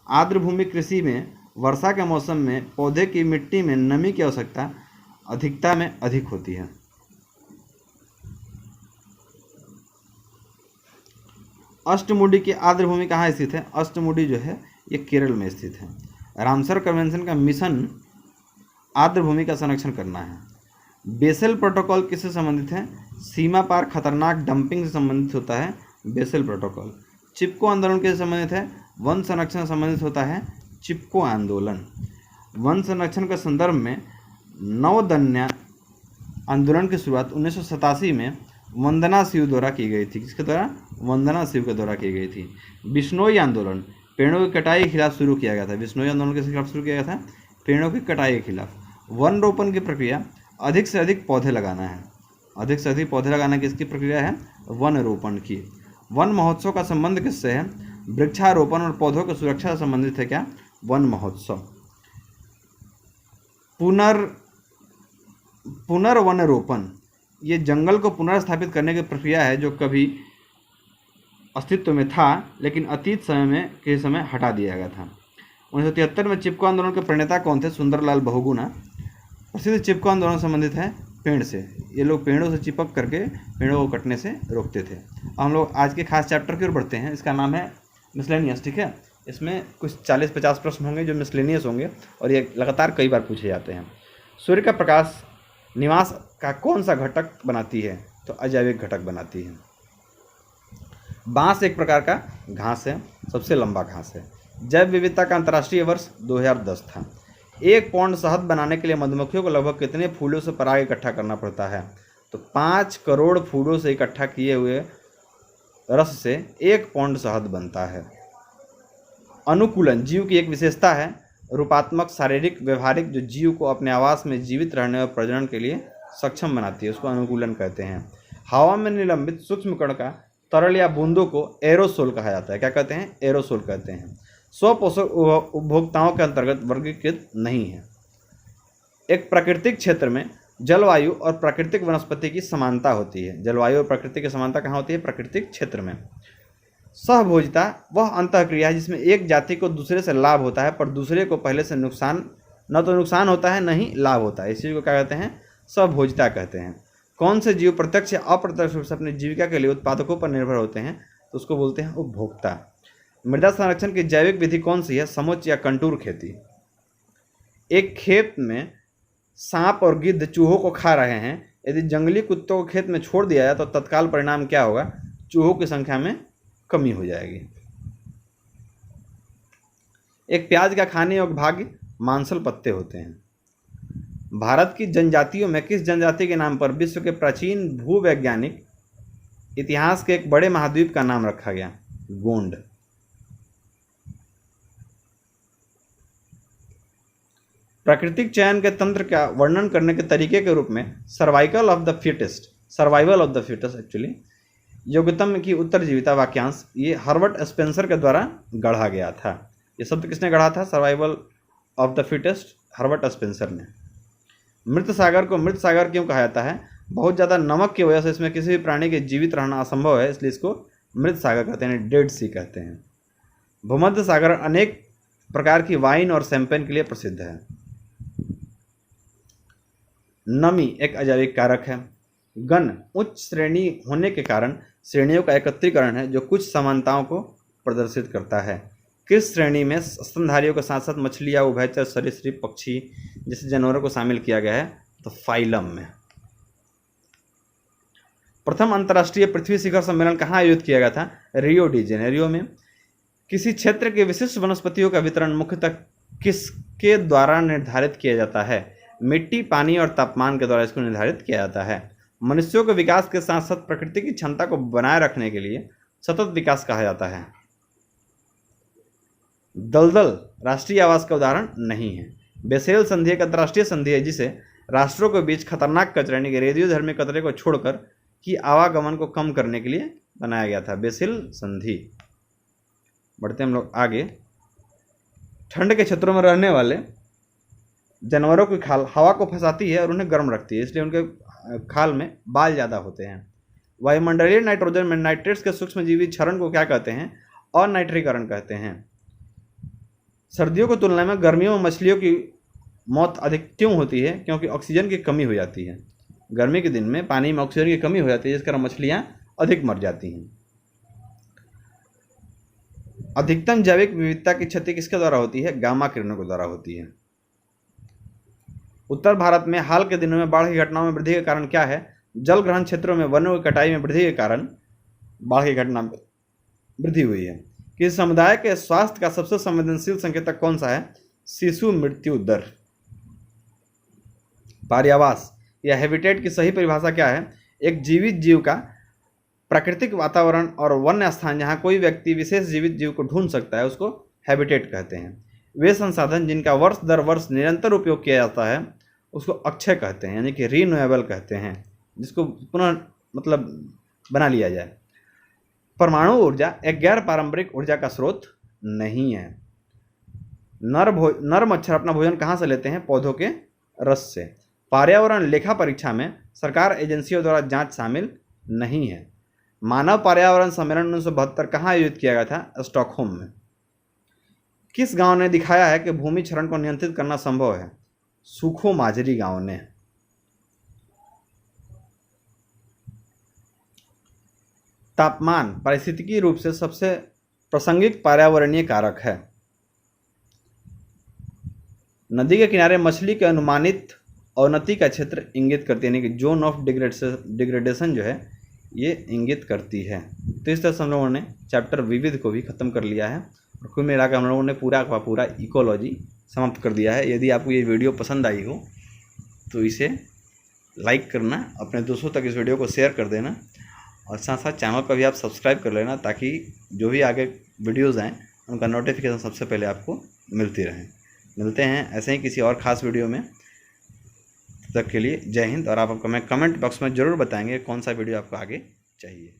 आर्द्रभूमि कृषि में वर्षा के मौसम में पौधे की मिट्टी में नमी की आवश्यकता अधिकता में अधिक होती है। अष्टमुडी की आर्द्रभूमि कहाँ स्थित है? अष्टमुडी जो है ये केरल में स्थित है। रामसर कन्वेंशन का मिशन आर्द्रभूमि का संरक्षण करना है। बेसल प्रोटोकॉल किससे संबंधित है? सीमा पार खतरनाक डंपिंग से संबंधित होता है बेसल प्रोटोकॉल। चिपको आंदोलन के संबंधित है, वन संरक्षण से संबंधित होता है चिपको आंदोलन। वन संरक्षण के संदर्भ में नवदन्या आंदोलन की शुरुआत 1987 में वंदना शिव द्वारा की गई थी। किसके द्वारा? वंदना शिव के द्वारा की गई थी। बिश्नोई आंदोलन पेड़ों की कटाई के खिलाफ शुरू किया गया था। बिश्नोई आंदोलन किसके खिलाफ शुरू किया गया था? पेड़ों की कटाई के खिलाफ। वन रोपण की प्रक्रिया अधिक से अधिक पौधे लगाना है। अधिक से अधिक पौधे लगाना किसकी प्रक्रिया है? वन रोपण की। वन महोत्सव का संबंध किससे है? वृक्षारोपण और पौधों की सुरक्षा से संबंधित है क्या? वन महोत्सव। पुनर्वन रोपण, ये जंगल को पुनर्स्थापित करने की प्रक्रिया है जो कभी अस्तित्व में था लेकिन अतीत के समय हटा दिया गया था। 1973 में चिपको आंदोलन के प्रणेता कौन थे? सुंदरलाल बहुगुणा। प्रसिद्ध चिपको आंदोलन संबंधित है पेड़ से। ये लोग पेड़ों से चिपक करके पेड़ों को कटने से रोकते थे। अब हम लोग आज के खास चैप्टर की ओर बढ़ते हैं। इसका नाम है मिसलेनियस। ठीक है, इसमें कुछ 40-50 प्रश्न होंगे जो मिसलेनियस होंगे और ये लगातार कई बार पूछे जाते हैं। सूर्य का प्रकाश निवास का कौन सा घटक बनाती है? तो अजैविक घटक बनाती है। बांस एक प्रकार का घास है, सबसे लंबा घास है। जैव विविधता का अंतर्राष्ट्रीय वर्ष 2010 था। 1 पौंड शहद बनाने के लिए मधुमक्खियों को लगभग कितने फूलों से पराग इकट्ठा करना पड़ता है? तो 5 करोड़ फूलों से इकट्ठा किए हुए रस से 1 पौंड शहद बनता है। अनुकूलन जीव की एक विशेषता है, रूपात्मक, शारीरिक, व्यवहारिक, जो जीव को अपने आवास में जीवित रहने और प्रजनन के लिए सक्षम बनाती है, उसको अनुकूलन कहते हैं। हवा में निलंबित सूक्ष्म कण का तरल या बूंदों को एरोसोल कहा जाता है। क्या कहते हैं? एरोसोल कहते हैं। स्वपोषक उपभोक्ताओं के अंतर्गत वर्गीकृत नहीं है। एक प्राकृतिक क्षेत्र में जलवायु और प्राकृतिक वनस्पति की समानता होती है। जलवायु और प्रकृति की समानता कहाँ होती है? प्राकृतिक क्षेत्र में। सहभोजिता वह अंतःक्रिया है जिसमें एक जाति को दूसरे से लाभ होता है पर दूसरे को पहले से नुकसान नुकसान होता है न ही लाभ होता है। इस चीज़ को क्या कहते हैं? सहभोजिता कहते हैं। कौन से जीव प्रत्यक्ष या अप्रत्यक्ष रूप से अपनी जीविका के लिए उत्पादकों पर निर्भर होते हैं? तो उसको बोलते हैं उपभोक्ता। मृदा संरक्षण की जैविक विधि कौन सी है? समुच्च या कंटूर खेती। एक खेत में सांप और गिद्ध चूहों को खा रहे हैं। यदि जंगली कुत्तों को खेत में छोड़ दिया जाए तो तत्काल परिणाम क्या होगा? चूहों की संख्या में कमी हो जाएगी। एक प्याज का खाने योग्य भाग मांसल पत्ते होते हैं। भारत की जनजातियों में किस जनजाति के नाम पर विश्व के प्राचीन भूवैज्ञानिक इतिहास के एक बड़े महाद्वीप का नाम रखा गया? गोंड। प्राकृतिक चयन के तंत्र का वर्णन करने के तरीके के रूप में survival of the fittest actually योग्यतम की उत्तरजीविता वाक्यांश, ये हर्बर्ट स्पेंसर के द्वारा गढ़ा गया था। ये शब्द किसने गढ़ा था? Survival of the fittest, Herbert Spencer ने। मृत सागर को मृत सागर क्यों कहा जाता है? बहुत ज़्यादा नमक की वजह से इसमें किसी भी प्राणी के जीवित रहना असंभव है, इसलिए इसको मृत सागर कहते हैं, डेड सी कहते हैं। भूमध्य सागर अनेक प्रकार की वाइन और शैंपेन के लिए प्रसिद्ध है। नमी एक अजैविक कारक है। गण उच्च श्रेणी होने के कारण श्रेणियों का एकत्रीकरण है जो कुछ समानताओं को प्रदर्शित करता है। किस श्रेणी में स्तनधारियों के साथ साथ मछलियाँ, उभयचर, सरीसृप, पक्षी जैसे जानवरों को शामिल किया गया है? तो फाइलम में। प्रथम अंतर्राष्ट्रीय पृथ्वी शिखर सम्मेलन कहाँ आयोजित किया गया था? रियो डी जेनेरियो में। किसी क्षेत्र के विशिष्ट वनस्पतियों का वितरण मुख्यतः किसके द्वारा निर्धारित किया जाता है? मिट्टी, पानी और तापमान के द्वारा इसको निर्धारित किया जाता है। मनुष्यों के विकास के साथ साथ प्रकृति की क्षमता को बनाए रखने के लिए सतत विकास कहा जाता है। दलदल राष्ट्रीय आवास का उदाहरण नहीं है। बेसेल संधि एक अंतर्राष्ट्रीय संधि है जिसे राष्ट्रों के बीच खतरनाक कचरे यानी कि रेडियोधर्मी कचरे को छोड़कर की आवागमन को कम करने के लिए बनाया गया था, बेसेल संधि। बढ़ते हम लोग आगे। ठंड के क्षेत्रों में रहने वाले जानवरों की खाल हवा को फंसाती है और उन्हें गर्म रखती है, इसलिए उनके खाल में बाल ज़्यादा होते हैं। वायुमंडलीय नाइट्रोजन में नाइट्रेट्स के सूक्ष्मजीवी क्षरण को क्या कहते हैं? अनाइट्रीकरण कहते हैं। सर्दियों की तुलना में गर्मियों में मछलियों की मौत अधिक क्यों होती है? क्योंकि ऑक्सीजन की कमी हो जाती है। गर्मी के दिन में पानी में ऑक्सीजन की कमी हो जाती है, जिस कारण मछलियाँ अधिक मर जाती हैं। अधिकतम जैविक विविधता की क्षति किसके द्वारा होती है? गामा किरणों के द्वारा होती है। उत्तर भारत में हाल के दिनों में बाढ़ की घटनाओं में वृद्धि का कारण क्या है? जल ग्रहण क्षेत्रों में वनों की कटाई में वृद्धि के कारण बाढ़ की घटना वृद्धि हुई है। किसी समुदाय के स्वास्थ्य का सबसे संवेदनशील संकेतक कौन सा है? शिशु मृत्यु दर। पर्यावास या हैबिटेट की सही परिभाषा क्या है? एक जीवित जीव का प्राकृतिक वातावरण और वन्य स्थान जहाँ कोई व्यक्ति विशेष जीवित जीव को ढूंढ सकता है उसको हैबिटेट कहते हैं। वे संसाधन जिनका वर्ष दर वर्ष निरंतर उपयोग किया जाता है उसको अक्षय कहते हैं, यानी कि रीन्यूएबल कहते हैं, जिसको पुनः मतलब बना लिया जाए। परमाणु ऊर्जा एक गैर पारंपरिक ऊर्जा का स्रोत नहीं है। नर मच्छर अपना भोजन कहाँ से लेते हैं? पौधों के रस से। पर्यावरण लेखा परीक्षा में सरकार एजेंसियों द्वारा जांच शामिल नहीं है। मानव पर्यावरण सम्मेलन 1972 कहाँ आयोजित किया गया था? स्टॉकहोम में। किस गांव ने दिखाया है कि भूमि क्षरण को नियंत्रित करना संभव है? सुखो माजरी गांव ने। तापमान पारिस्थितिकी रूप से सबसे प्रासंगिक पर्यावरणीय कारक है। नदी के किनारे मछली के अनुमानित अवनति का क्षेत्र इंगित करती है, यानी कि जोन ऑफ डिग्रेडेशन जो है ये इंगित करती है। तो इस तरह से हम लोगों ने चैप्टर विविध को भी खत्म कर लिया है और कुल मिलाकर हम लोगों ने पूरा का पूरा इकोलॉजी समाप्त कर दिया है। यदि आपको ये वीडियो पसंद आई हो तो इसे लाइक करना, अपने दोस्तों तक इस वीडियो को शेयर कर देना और साथ साथ चैनल को भी आप सब्सक्राइब कर लेना, ताकि जो भी आगे वीडियोज़ आएँ उनका नोटिफिकेशन सबसे पहले आपको मिलती रहे। मिलते हैं ऐसे ही किसी और ख़ास वीडियो में। तब तक के लिए जय हिंद। और आप कमेंट बॉक्स में ज़रूर बताएंगे कौन सा वीडियो आपको आगे चाहिए।